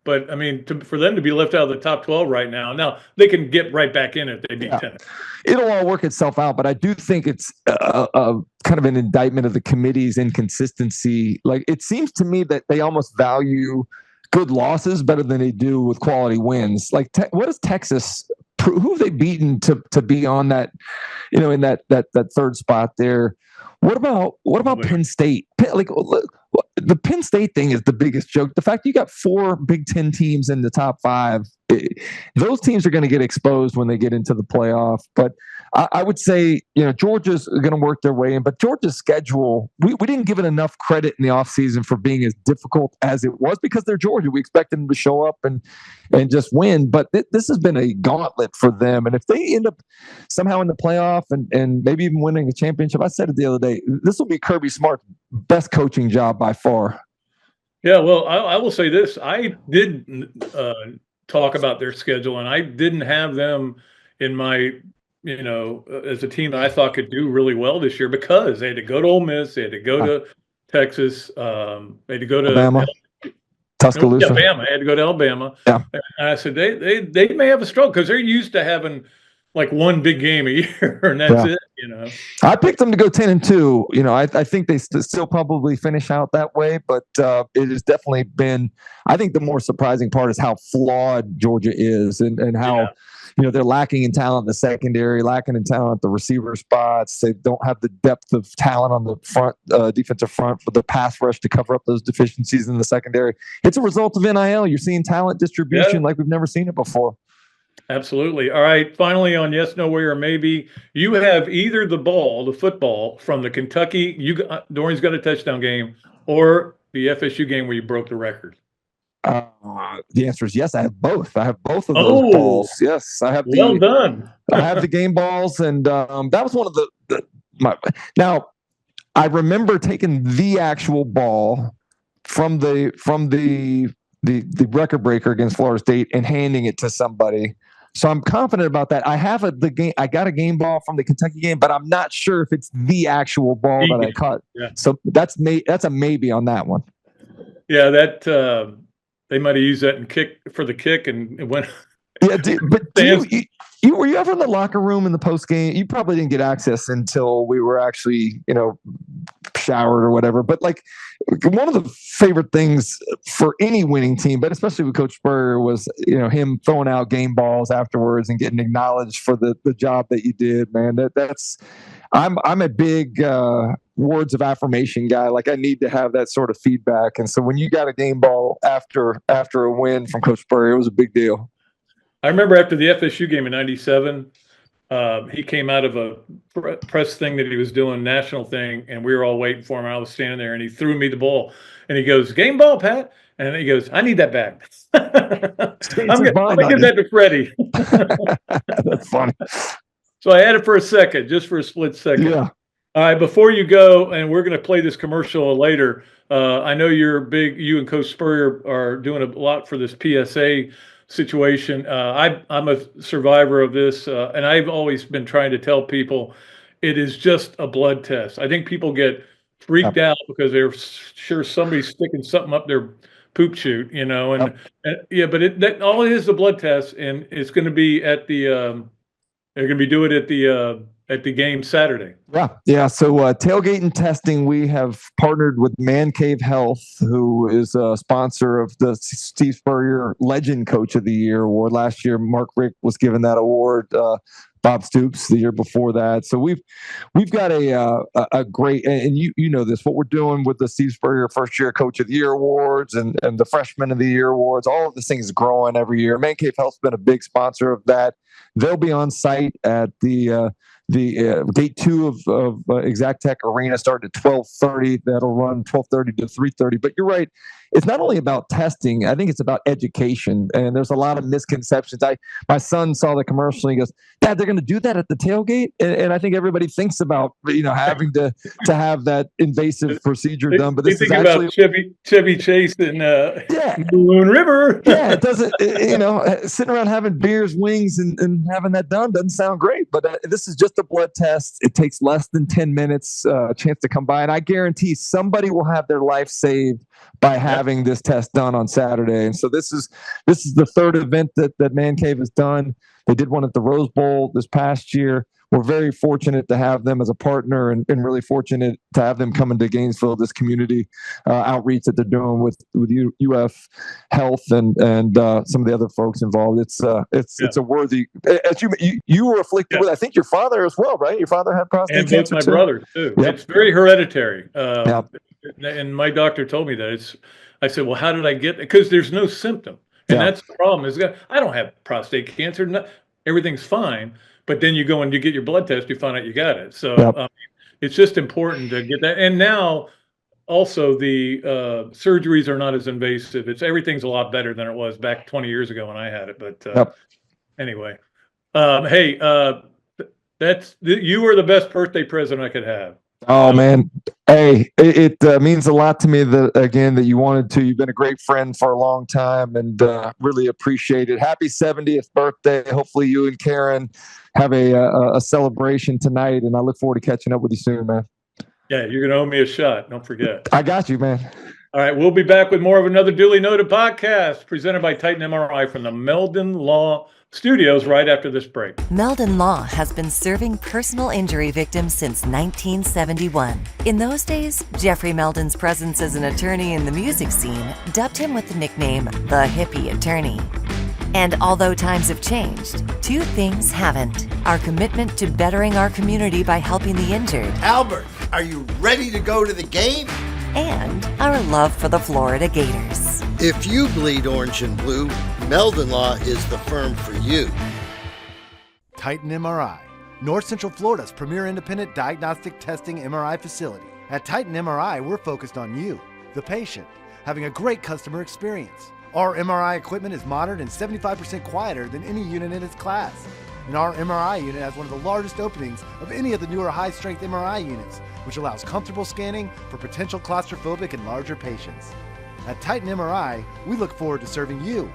but I mean, for them to be left out of the top 12 right now they can get right back in if they beat Tennessee. It'll all work itself out, but I do think it's a kind of an indictment of the committee's inconsistency. Like, it seems to me that they almost value good losses better than they do with quality wins. Like, what does Texas? Who have they beaten to be on that? In that 3rd spot there. What about Penn State? The Penn State thing is the biggest joke. The fact you got 4 Big Ten teams in the top 5, those teams are going to get exposed when they get into the playoff. But I would say, Georgia's going to work their way in. But Georgia's schedule, we didn't give it enough credit in the offseason for being as difficult as it was, because they're Georgia. We expect them to show up and just win. But this has been a gauntlet for them. And if they end up somehow in the playoff and maybe even winning a championship, I said it the other day, this will be Kirby Smart's best coaching job by far. Yeah, well, I will say this. I did talk about their schedule, and I didn't have them in my, as a team that I thought could do really well this year, because they had to go to Ole Miss, they had to go to Texas, they had to go to Alabama, Tuscaloosa. Alabama. I had to go to Alabama. Yeah. And I said they may have a struggle because they're used to having like 1 big game a year, and that's it. I picked them to go 10-2. I think they still probably finish out that way, but it has definitely been. I think the more surprising part is how flawed Georgia is, and how they're lacking in talent in the secondary, lacking in talent at the receiver spots. They don't have the depth of talent on the front defensive front for the pass rush to cover up those deficiencies in the secondary. It's a result of NIL. You're seeing talent distribution like we've never seen it before. Absolutely. All right. Finally, on yes, no way, or maybe, you have either the football from the Kentucky, Doring's got a touchdown game, or the FSU game where you broke the record. The answer is yes. I have both. I have both of those balls. Yes, I have. Well done. I have the game balls, and that was one of my. Now, I remember taking the actual ball from the record breaker against Florida State and handing it to somebody. So I'm confident about that. I have I got a game ball from the Kentucky game, but I'm not sure if it's the actual ball that I caught. Yeah. So that's a maybe on that one. Yeah, that they might have used that for the kick and it went. Yeah, were you ever in the locker room in the post game? You probably didn't get access until we were actually, showered or whatever. But like one of the favorite things for any winning team, but especially with Coach Spurrier, was him throwing out game balls afterwards and getting acknowledged for the job that you did, man. I'm a big words of affirmation guy. Like I need to have that sort of feedback. And so when you got a game ball after a win from Coach Spurrier, it was a big deal. I remember after the FSU game in '97, he came out of a press thing that he was doing, national thing, and we were all waiting for him. I was standing there, and he threw me the ball, and he goes, "Game ball, Pat," and he goes, "I need that back." I'm gonna give that to Freddie. That's funny. So I had it for a second, just for a split second. Yeah. All right, before you go, and we're going to play this commercial later. I know you and Coach Spurrier are doing a lot for this PSA situation. I'm a survivor of this, and I've always been trying to tell people it is just a blood test. I think people get freaked out because they're sure somebody's sticking something up their poop chute, and but all it is a blood test, and it's going to be at the they're going to be doing it at the game Saturday. Yeah. So tailgate and testing, we have partnered with Man Cave Health, who is a sponsor of the Steve Spurrier Legend Coach of the Year award. Last year, Mark Rick was given that award. Bob Stoops the year before that. So we've got a great, and you know this, what we're doing with the Steve Spurrier First Year Coach of the Year awards and the Freshman of the Year awards. All of this thing is growing every year. Man Cave Health's been a big sponsor of that. They'll be on site at the gate 2 of Exact Tech Arena, starting at 12:30. That'll run 12:30 to 3:30. But you're right. It's not only about testing. I think it's about education. And there's a lot of misconceptions. My son saw the commercial and he goes, "Dad, they're going to do that at the tailgate?" And I think everybody thinks about, having to have that invasive procedure done. But this is actually about Chevy Chase and Moon River. Yeah, it doesn't, sitting around having beers, wings, and having that done doesn't sound great. But this is just a blood test. It takes less than 10 minutes, a chance to come by. And I guarantee somebody will have their life saved by having this test done on Saturday. And so this is the third event that Man Cave has done. They did one at the Rose Bowl this past year. We're very fortunate to have them as a partner and really fortunate to have them come into Gainesville, this community outreach that they're doing with UF Health and some of the other folks involved. It's a worthy, as you were afflicted with, I think your father as well, right? Your father had prostate cancer and both my brothers too. Yep. It's very hereditary. Yep. And my doctor told me that. I said, well, how did I get it? Because there's no symptom. And that's the problem. I don't have prostate cancer. Everything's fine. But then you go and you get your blood test, you find out you got it. So it's just important to get that. And now also the surgeries are not as invasive. Everything's a lot better than it was back 20 years ago when I had it. But anyway, hey, you were the best birthday present I could have. Oh man, hey, it means a lot to me that you wanted to. You've been a great friend for a long time, and really appreciate it. Happy 70th birthday! Hopefully, you and Karen have a celebration tonight, and I look forward to catching up with you soon, man. Yeah, you're gonna owe me a shot. Don't forget. I got you, man. All right, we'll be back with more of another Dooley Noted podcast presented by Titan MRI from the Meldon Law Studios right after this break. Meldon Law has been serving personal injury victims since 1971. In those days, Jeffrey Meldon's presence as an attorney in the music scene dubbed him with the nickname the Hippie Attorney. And although times have changed, two things haven't: our commitment to bettering our community by helping the injured, Albert, are you ready to go to the game? and our love for the Florida Gators. If you bleed orange and blue, Meldon Law is the firm for you. Titan MRI, North Central Florida's premier independent diagnostic testing MRI facility. At Titan MRI, we're focused on you, the patient, having a great customer experience. Our MRI equipment is modern and 75% quieter than any unit in its class. And our MRI unit has one of the largest openings of any of the newer high-strength MRI units, which allows comfortable scanning for potential claustrophobic and larger patients. At Titan MRI, we look forward to serving you.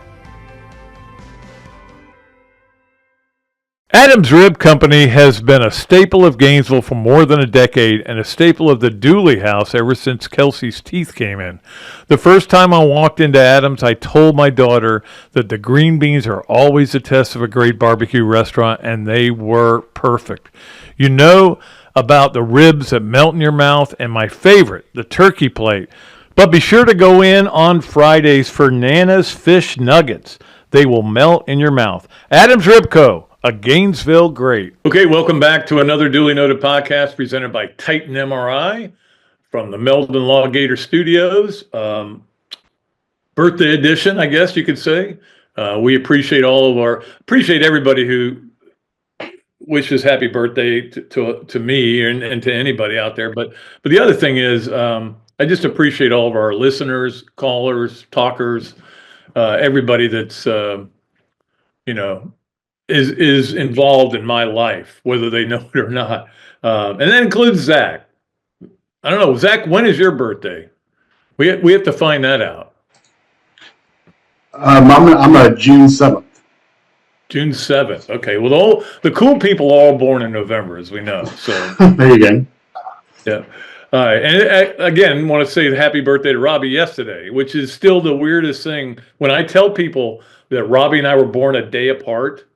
Adams Rib Company has been a staple of Gainesville for more than a decade and a staple of the Dooley house ever since Kelsey's teeth came in. The first time I walked into Adams, I told my daughter that the green beans are always a test of a great barbecue restaurant, and they were perfect. You know about the ribs that melt in your mouth, and my favorite, the turkey plate. But be sure to go in on Fridays for Nana's Fish Nuggets. They will melt in your mouth. Adams Rib Co., a Gainesville great. Okay, welcome back to another Dooley Noted podcast presented by Titan MRI from the Meldon Law Gator Studios. Birthday edition, I guess you could say. We appreciate everybody who wishes happy birthday to me and to anybody out there. But the other thing is, I just appreciate all of our listeners, callers, talkers, everybody that's is involved in my life, whether they know it or not. And that includes Zach. I don't know, Zach, when is your birthday? We have to find that out. I'm a June 7th. June 7th. Okay. Well, the cool people are all born in November, as we know. So there you go. Yeah. All right. And again, want to say happy birthday to Robbie yesterday, which is still the weirdest thing. When I tell people that Robbie and I were born a day apart,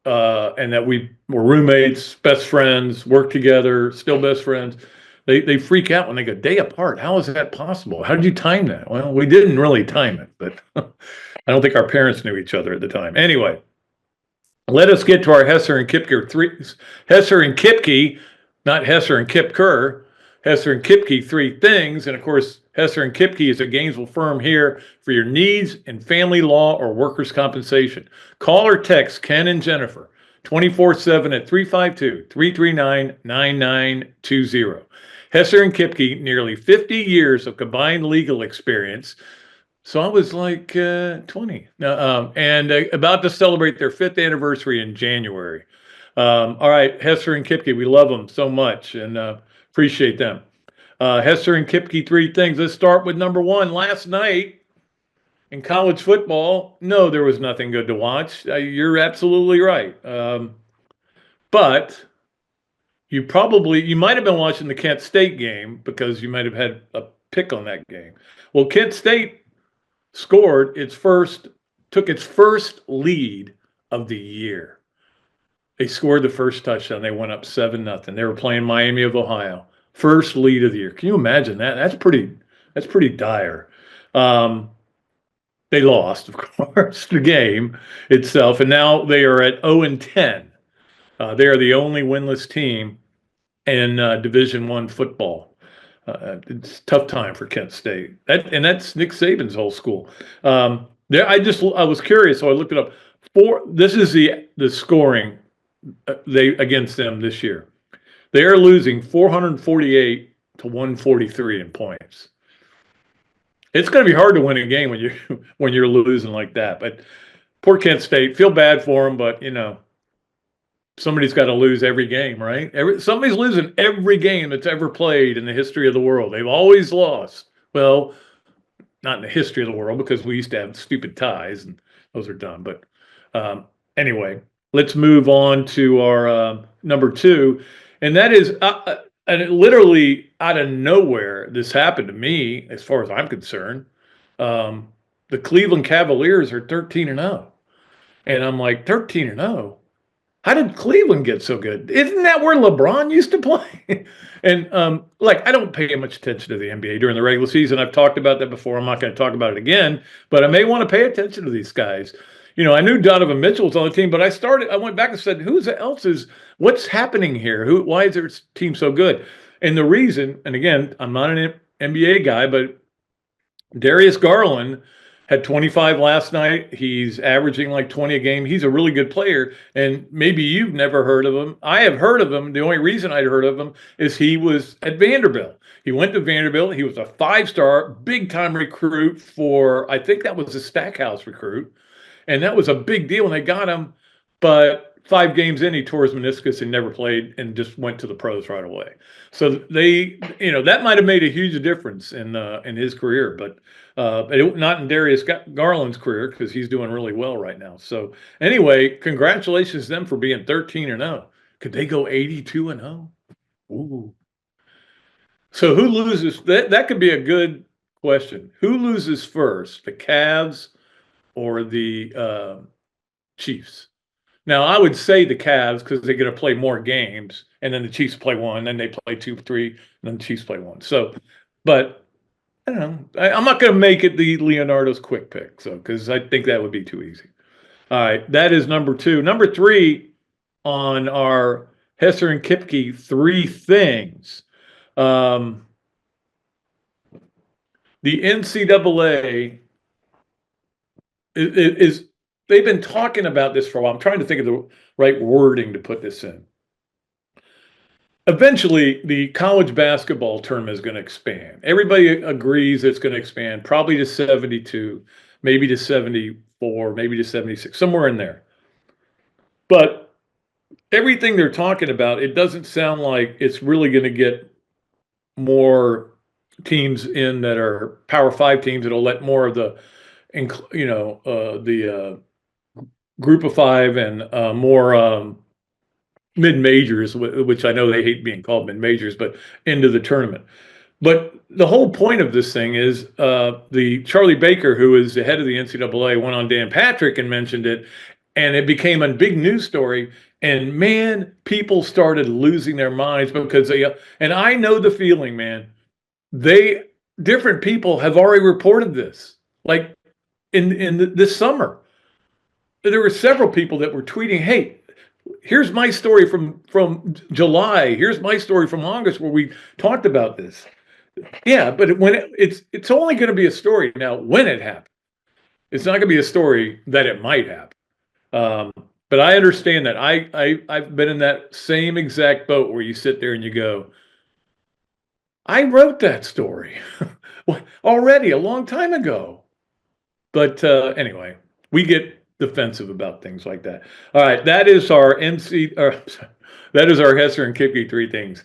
and that we were roommates, best friends, worked together, still best friends, they freak out when they go, day apart. How is that possible? How did you time that? Well, we didn't really time it, but I don't think our parents knew each other at the time. Anyway, let us get to our Hesser and Kipke Hesser and Kipke, not Hesser and Kip Kerr. Hesser and Kipke, three things. And of course, Hesser and Kipke is a Gainesville firm here for your needs in family law or workers' compensation. Call or text Ken and Jennifer 24/7 at 352-339-9920. Hesser and Kipke, nearly 50 years of combined legal experience. So I was like 20. And about to celebrate their 5th anniversary in January. All right, Hesser and Kipke, we love them so much and appreciate them. Hesser and Kipke, three things. Let's start with number one. Last night in college football, no, there was nothing good to watch. You're absolutely right. But you might have been watching the Kent State game because you might have had a pick on that game. Well, Kent State took its first lead of the year. They scored the first touchdown. They went up 7-0. They were playing Miami of Ohio. First lead of the year. Can you imagine that? That's pretty dire. They lost, of course, the game itself, and now they are at 0-10. They are the only winless team in Division I football. It's a tough time for Kent State. That's Nick Saban's whole school. I was curious, so I looked it up. This is the scoring against them this year. They are losing 448 to 143 in points. It's going to be hard to win a game when you're losing like that. But poor Kent State, feel bad for them, but somebody's got to lose every game, right? Somebody's losing every game that's ever played in the history of the world. They've always lost. Well, not in the history of the world because we used to have stupid ties and those are done. But anyway, let's move on to our number two. And that is, and it literally out of nowhere, this happened to me as far as I'm concerned. The Cleveland Cavaliers are 13-0. And I'm like, 13-0? How did Cleveland get so good? Isn't that where LeBron used to play? And I don't pay much attention to the NBA during the regular season. I've talked about that before. I'm not going to talk about it again, but I may want to pay attention to these guys. I knew Donovan Mitchell was on the team, but I went back and said, what's happening here? Why is their team so good? And the reason, and again, I'm not an NBA guy, but Darius Garland had 25 last night. He's averaging like 20 a game. He's a really good player, and maybe you've never heard of him. I have heard of him. The only reason I'd heard of him is he was at Vanderbilt. He went to Vanderbilt. He was a 5-star, big-time recruit I think that was a Stackhouse recruit. And that was a big deal when they got him. But 5 games in, he tore his meniscus and never played and just went to the pros right away. So that might have made a huge difference in his career, but not in Darius Garland's career, because he's doing really well right now. So anyway, congratulations to them for being 13-0. Could they go 82-0? Ooh. So who loses? That could be a good question. Who loses first, the Cavs or the Chiefs? Now, I would say the Cavs, because they're going to play more games, and then the Chiefs play one, then they play 2, 3, and then the Chiefs play one. So, but I don't know. I'm not going to make it the Leonardo's quick pick, because I think that would be too easy. All right, that is number 2. Number 3 on our Hesser and Kipke 3 things. The NCAA is they've been talking about this for a while. I'm trying to think of the right wording to put this in. Eventually, the college basketball tournament is going to expand. Everybody agrees it's going to expand, probably to 72, maybe to 74, maybe to 76, somewhere in there. But everything they're talking about, it doesn't sound like it's really going to get more teams in that are Power 5 teams. It'll let more of the Group of 5 and more mid-majors, which I know they hate being called mid-majors, but into the tournament. But the whole point of this thing is the Charlie Baker, who is the head of the NCAA, went on Dan Patrick and mentioned it, and it became a big news story. And man, people started losing their minds because and I know the feeling, man. Different people have already reported this, like in this summer. There were several people that were tweeting, "Hey, here's my story from July. Here's my story from August where we talked about this." Yeah, but when it's only going to be a story now when it happens. It's not going to be a story that it might happen. But I understand that. I've been in that same exact boat where you sit there and you go, I wrote that story already a long time ago. But anyway, we get defensive about things like that. All right, that is our that is our Hesser and Kipke 3 things.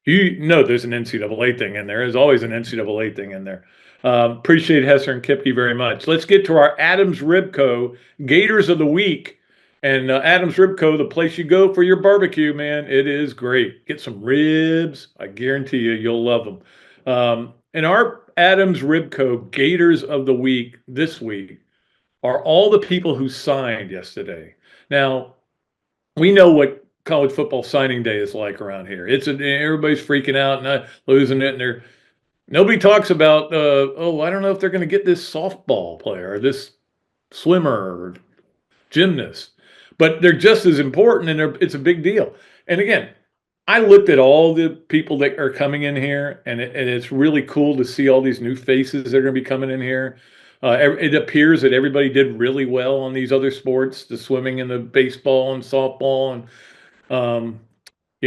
You know there's an NCAA thing in there. There's always an NCAA thing in there. Appreciate Hesser and Kipke very much. Let's get to our Adams Ribco Gators of the Week. And Adams Ribco, the place you go for your barbecue, man. It is great. Get some ribs. I guarantee you'll love them. And our Adams Ribco Gators of the Week this week are all the people who signed yesterday. Now, we know what college football signing day is like around here. Everybody's freaking out and losing it, and nobody talks about, I don't know if they're going to get this softball player or this swimmer or gymnast. But they're just as important, and it's a big deal. And again, I looked at all the people that are coming in here, and it's really cool to see all these new faces that are going to be coming in here. It appears that everybody did really well on these other sports, the swimming and the baseball and softball. And,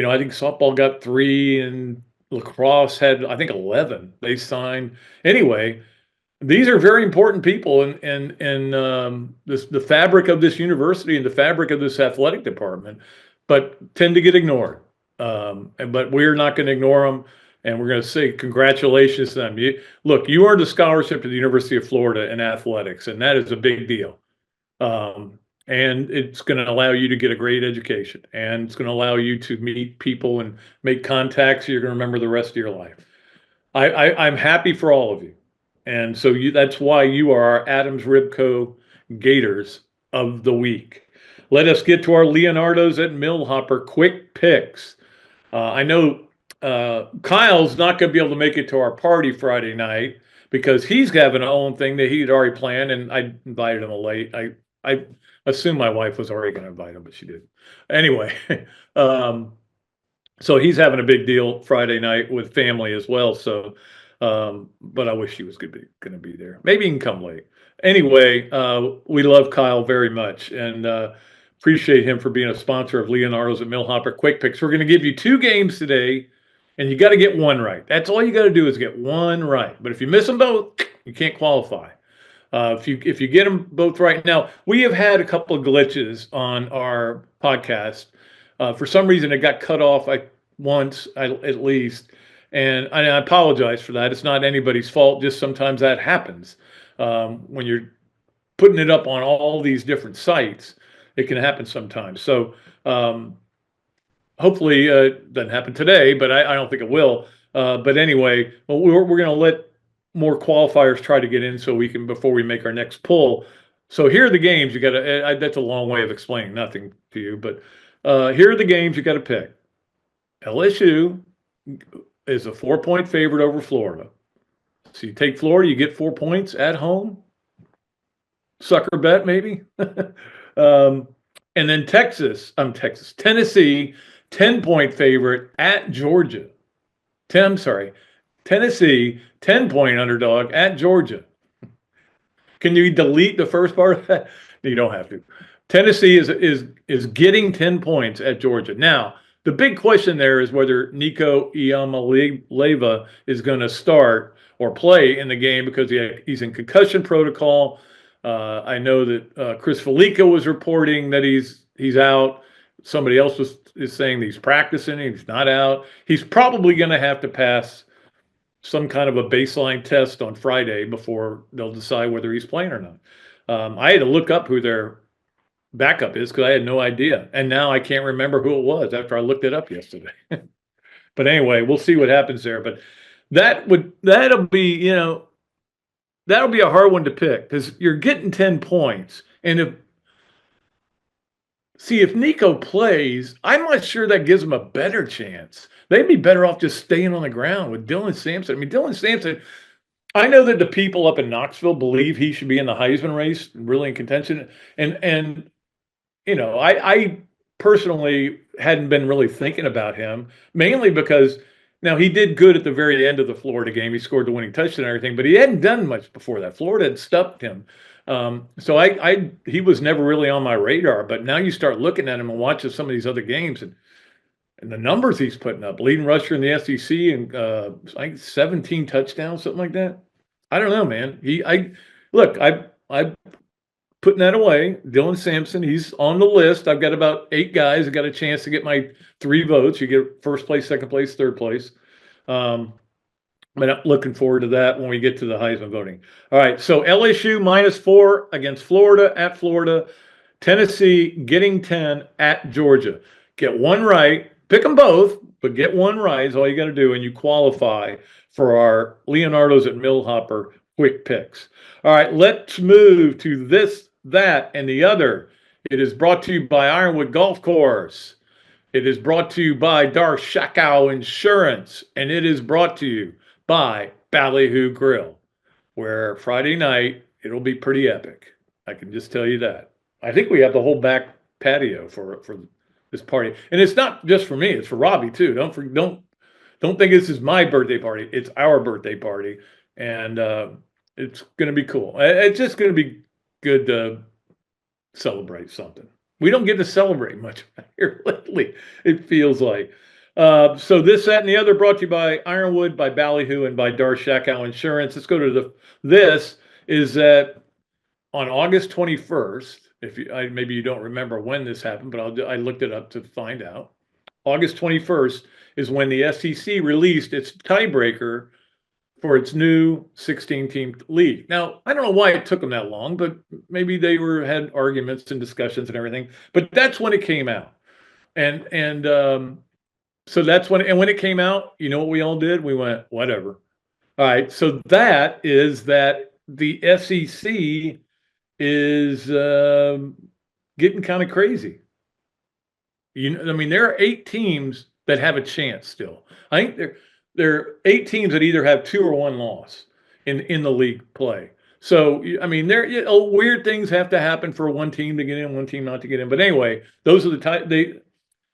I think softball got 3, and lacrosse had, I think, 11. They signed. Anyway, these are very important people in the fabric of this university and the fabric of this athletic department, but tend to get ignored. But we're not going to ignore them, and we're going to say congratulations to them. You earned a scholarship to the University of Florida in athletics, and that is a big deal. And it's going to allow you to get a great education, and it's going to allow you to meet people and make contacts you're going to remember the rest of your life. I'm happy for all of you. And so that's why you are our Adams Ribco Gators of the Week. Let us get to our Leonardos at Millhopper quick picks. I know Kyle's not going to be able to make it to our party Friday night because he's having a own thing that he'd already planned, and I invited him late. I assume my wife was already going to invite him, but she didn't. Anyway, so he's having a big deal Friday night with family as well. So. But I wish he was going to be there. Maybe he can come late. Anyway, we love Kyle very much and appreciate him for being a sponsor of Leonardo's at Millhopper Quick Picks. We're going to give you 2 games today, and you got to get one right. That's all you got to do is get one right. But if you miss them both, you can't qualify. If you get them both right. Now, we have had a couple of glitches on our podcast. For some reason, it got cut off once at least, and I apologize for that. It's not anybody's fault. Just sometimes that happens when you're putting it up on all these different sites. It can happen sometimes. So hopefully it doesn't happen today, but I don't think it will. But anyway, well, we're going to let more qualifiers try to get in so we can, before we make our next pull. So here are the games you got to, that's a long way of explaining nothing to you, but here are the games you got to pick. LSU is a 4-point favorite over Florida. So you take Florida, you get 4 points at home. Sucker bet, maybe. And then Tennessee, 10-point favorite at Georgia. Tennessee, 10-point underdog at Georgia. Can you delete the first part of that? You don't have to. Tennessee is getting 10 points at Georgia. Now, the big question there is whether Nico Iamaleava is going to start or play in the game because he's in concussion protocol. I know that Chris Felica was reporting that he's out. Somebody else is saying that he's practicing. He's not out. He's probably going to have to pass some kind of a baseline test on Friday before they'll decide whether he's playing or not. I had to look up who their backup is because I had no idea. And now I can't remember who it was after I looked it up yesterday. But anyway, we'll see what happens there. But that'll be a hard one to pick because you're getting 10 points. And if Nico plays, I'm not sure that gives him a better chance. They'd be better off just staying on the ground with Dylan Sampson. I mean, Dylan Sampson, I know that the people up in Knoxville believe he should be in the Heisman race, really in contention. And I personally hadn't been really thinking about him, mainly because now he did good at the very end of the Florida game. He scored the winning touchdown and everything, but he hadn't done much before that. Florida had stuffed him. So he was never really on my radar, but now you start looking at him and watching some of these other games and the numbers he's putting up, leading rusher in the SEC and I think 17 touchdowns, something like that. I don't know, man. I'm putting that away. Dylan Sampson, he's on the list. I've got about 8 guys. I got a chance to get my 3 votes. You get first place, second place, third place. But I'm looking forward to that when we get to the Heisman voting. All right, so LSU -4 against Florida at Florida. Tennessee getting 10 at Georgia. Get one right. Pick them both, but get one right is all you got to do, and you qualify for our Leonardo's at Millhopper quick picks. All right, let's move to this, that, and the other. It is brought to you by Ironwood Golf Course. It is brought to you by Darshakau Insurance, and it is brought to you by Ballyhoo Grill, where Friday night it'll be pretty epic. I can just tell you that. I think we have the whole back patio for this party, and it's not just for me; it's for Robbie too. Don't think this is my birthday party. It's our birthday party, and it's going to be cool. It's just going to be good to celebrate something. We don't get to celebrate much here lately, it feels like. So this, that, and the other brought to you by Ironwood, by Ballyhoo, and by Darshakau Insurance. Let's go to this is that on August 21st, maybe you don't remember when this happened, but I looked it up to find out. August 21st is when the SEC released its tiebreaker for its new 16-team league. Now, I don't know why it took them that long, but maybe they had arguments and discussions and everything. But that's when it came out, and so that's when. And when it came out, you know what we all did? We went, whatever. All right. So that is that the SEC is getting kind of crazy. There are 8 teams that have a chance still. I think there are 8 teams that either have 2 or 1 loss in the league play. So, weird things have to happen for one team to get in, one team not to get in. But anyway, those are the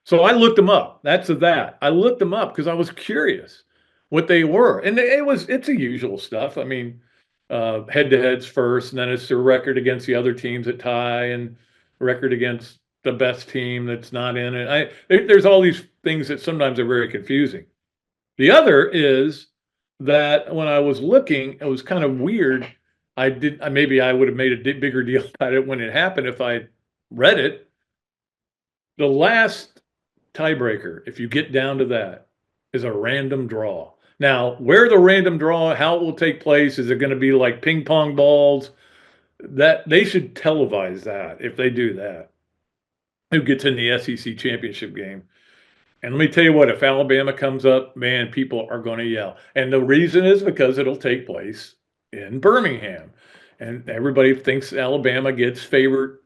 so I looked them up. That's that. I looked them up because I was curious what they were. And it's the usual stuff. Head-to-heads first, and then it's the record against the other teams that tie and record against the best team that's not in it. There's all these things that sometimes are very confusing. The other is that when I was looking, it was kind of weird. maybe I would have made a bigger deal about it when it happened if I read it. The last tiebreaker, if you get down to that, is a random draw. Now, where the random draw, how it will take place, is it going to be like ping pong balls? That they should televise that if they do that. Who gets in the SEC championship game? And let me tell you what, if Alabama comes up, man, people are going to yell. And the reason is because it'll take place in Birmingham. And everybody thinks Alabama gets favored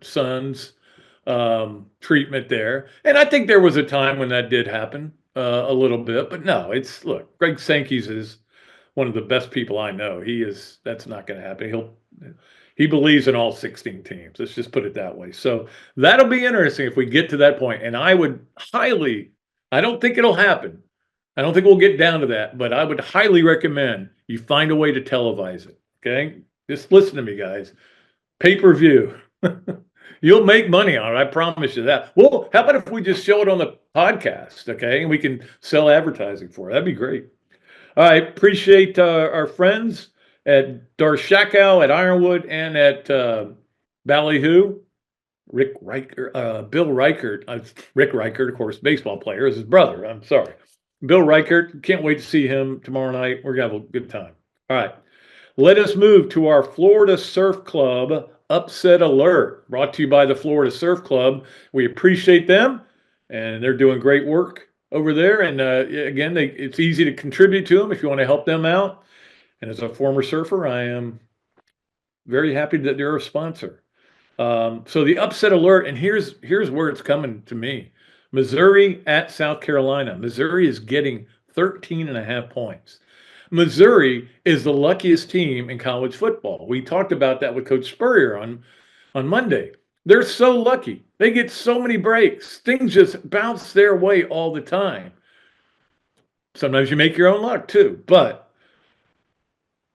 sons treatment there. And I think there was a time when that did happen a little bit. But no, look, Greg Sankey's is one of the best people I know. That's not going to happen. He believes in all 16 teams. Let's just put it that way. So that'll be interesting if we get to that point. And I don't think it'll happen. I don't think we'll get down to that, but I would highly recommend you find a way to televise it. Okay? Just listen to me, guys. Pay-per-view. You'll make money on it. I promise you that. Well, how about if we just show it on the podcast, okay? And we can sell advertising for it. That'd be great. All right. Appreciate our friends at Darshakow, at Ironwood, and at Ballyhoo. Bill Reichert. Rick Reichert, of course, baseball player, is his brother. I'm sorry. Bill Reichert. Can't wait to see him tomorrow night. We're going to have a good time. All right. Let us move to our Florida Surf Club Upset Alert, brought to you by the Florida Surf Club. We appreciate them, and they're doing great work over there. And again, it's easy to contribute to them if you want to help them out. And as a former surfer, I am very happy that they're a sponsor. So the upset alert, and here's where it's coming to me. Missouri at South Carolina. Missouri is getting 13.5 points. Missouri is the luckiest team in college football. We talked about that with Coach Spurrier on Monday. They're so lucky. They get so many breaks. Things just bounce their way all the time. Sometimes you make your own luck too, but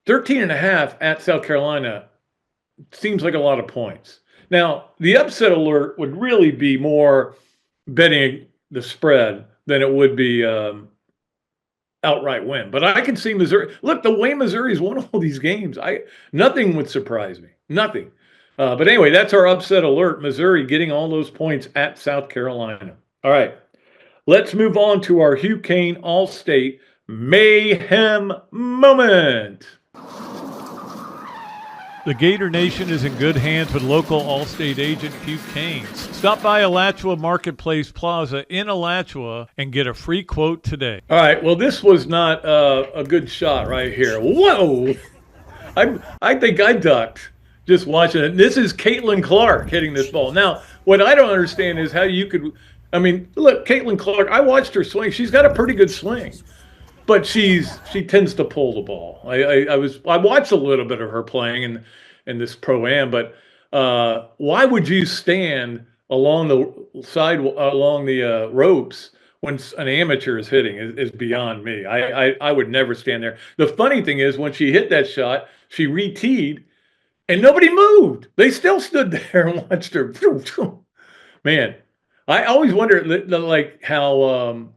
13.5 at South Carolina seems like a lot of points. Now, the upset alert would really be more betting the spread than it would be outright win. But I can see Missouri. Look, the way Missouri's won all these games, nothing would surprise me. Nothing. But anyway, that's our upset alert. Missouri getting all those points at South Carolina. All right. Let's move on to our Hugh Cain Allstate Mayhem moment. The Gator Nation is in good hands with local Allstate agent Hugh Cain. Stop by Alachua Marketplace Plaza in Alachua and get a free quote today. All right. Well, this was not a good shot right here. Whoa! I think I ducked just watching it. This is Caitlin Clark hitting this ball. Now, what I don't understand is how you could. I mean, look, Caitlin Clark. I watched her swing. She's got a pretty good swing, but she tends to pull the ball. I watched a little bit of her playing in this pro-am, but why would you stand along the ropes when an amateur is hitting is beyond me. I would never stand there. The funny thing is when she hit that shot, she re-teed and nobody moved. They still stood there and watched her. Man, I always wonder like how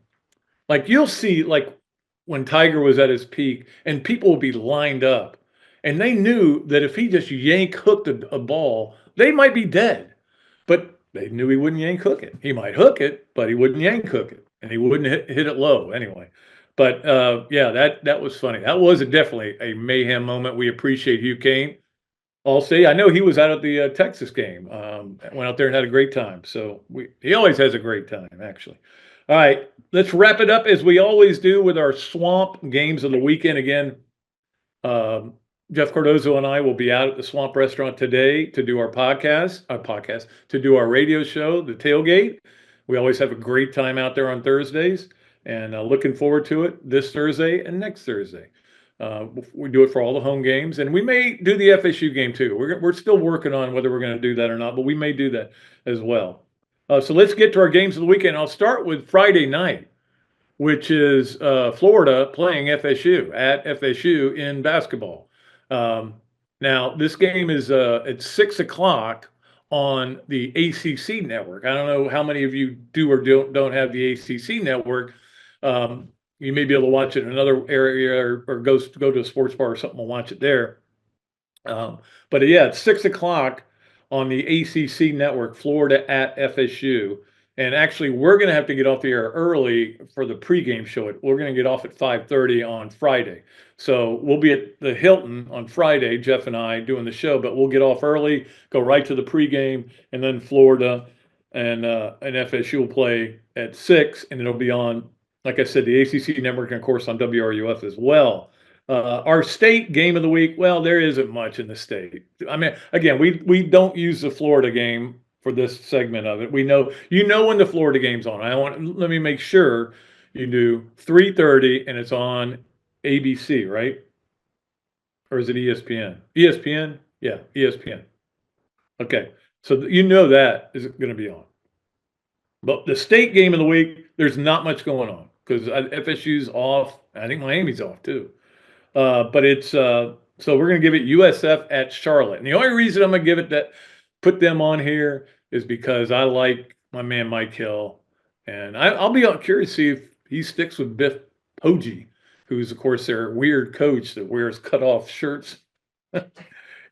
like you'll see like when Tiger was at his peak and people will be lined up and they knew that if he just hooked a ball, they might be dead. But they knew he wouldn't yank hook it. He might hook it, but he wouldn't yank hook it. And he wouldn't hit it low anyway. But yeah, that was funny. That was definitely a mayhem moment. We appreciate Hugh Cain. Allstate. I know he was out at the Texas game. Went out there and had a great time. So he always has a great time, actually. All right, let's wrap it up as we always do with our Swamp games of the weekend. Again, Jeff Cardozo and I will be out at the Swamp Restaurant today to do our podcast, to do our radio show, The Tailgate. We always have a great time out there on Thursdays, and looking forward to it this Thursday and next Thursday. We do it for all the home games, and we may do the FSU game too. We're still working on whether we're going to do that or not, but we may do that as well. So let's get to our games of the weekend. I'll start with Friday night, which is Florida playing FSU at FSU in basketball. Now, this game is at 6 o'clock on the ACC network. I don't know how many of you do or don't have the ACC network. You may be able to watch it in another area or go to a sports bar or something and watch it there. But yeah, it's 6 o'clock on the ACC network, Florida at FSU. And actually, we're going to have to get off the air early for the pregame show. We're going to get off at 5:30 on Friday. So we'll be at the Hilton on Friday, Jeff and I doing the show, but we'll get off early, go right to the pregame, and then Florida and FSU will play at 6, and it'll be on, like I said, the ACC network, and of course on WRUF as well. Our state game of the week, well, there isn't much in the state. I mean, again, we don't use the Florida game for this segment of it. We know, when the Florida game's on. Let me make sure you do 3:30, and it's on ABC, right? Or is it ESPN? ESPN? Yeah, ESPN. Okay, so that is going to be on. But the state game of the week, there's not much going on because FSU's off. I think Miami's off too. But it's so we're going to give it USF at Charlotte. And the only reason I'm going to give it put them on here is because I like my man Mike Hill, and I'll be curious to see if he sticks with Biff Poggi, who's of course their weird coach that wears cut off shirts.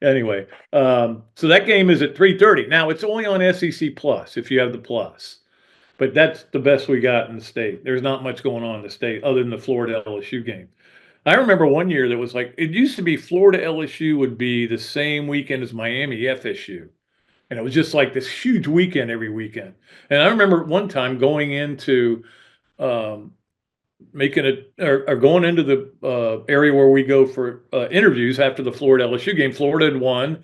Anyway, so that game is at 3:30. Now it's only on SEC Plus if you have the Plus. But that's the best we got in the state. There's not much going on in the state other than the Florida LSU game. I remember one year that was like, it used to be Florida LSU would be the same weekend as Miami FSU. And it was just like this huge weekend every weekend. And I remember one time going into going into the area where we go for interviews after the Florida LSU game. Florida had won.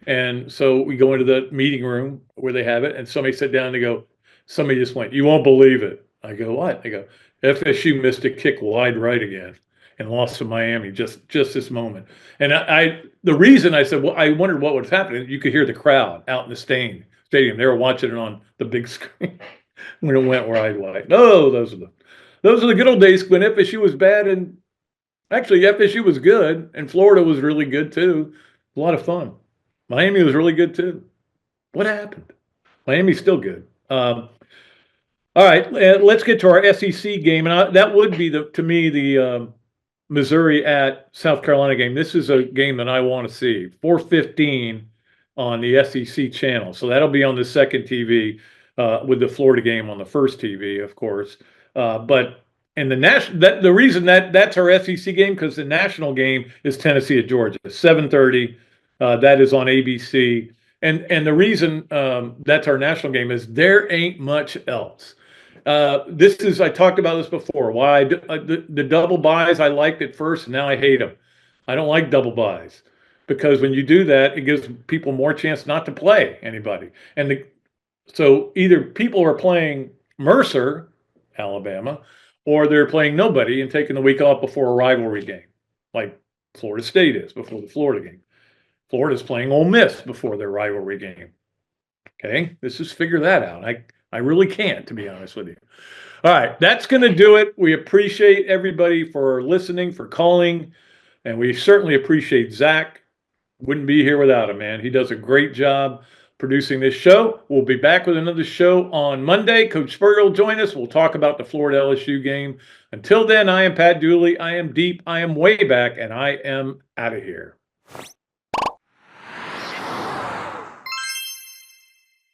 And so we go into the meeting room where they have it. And somebody sat down and they go, somebody just went, "You won't believe it." I go, "What?" They go, "FSU missed a kick wide right again and lost to Miami just this moment." And the reason I said, well, I wondered what would happen. You could hear the crowd out in the stadium. They were watching it on the big screen when it went wide. No, those are the good old days when FSU was bad, and actually FSU was good, and Florida was really good too. A lot of fun. Miami was really good too. What happened? Miami's still good. All right, let's get to our SEC game, and that would be to me the Missouri at South Carolina game. This is a game that I want to see. 4:15 on the SEC channel, so that'll be on the second TV with the Florida game on the first TV, of course. But in the reason that's our SEC game because the national game is Tennessee at Georgia, 7:30. That is on ABC. And the reason that's our national game is there ain't much else. I talked about this before. Why the double buys I liked at first, and now I hate them. I don't like double buys because when you do that, it gives people more chance not to play anybody. So either people are playing Mercer, Alabama, or they're playing nobody and taking the week off before a rivalry game, like Florida State is before the Florida game. Florida's playing Ole Miss before their rivalry game. Okay, let's just figure that out. I really can't, to be honest with you. All right, that's going to do it. We appreciate everybody for listening, for calling, and we certainly appreciate Zach. Wouldn't be here without him, man. He does a great job producing this show. We'll be back with another show on Monday. Coach Spurrier will join us. We'll talk about the Florida LSU game. Until then, I am Pat Dooley. I am deep. I am way back, and I am out of here.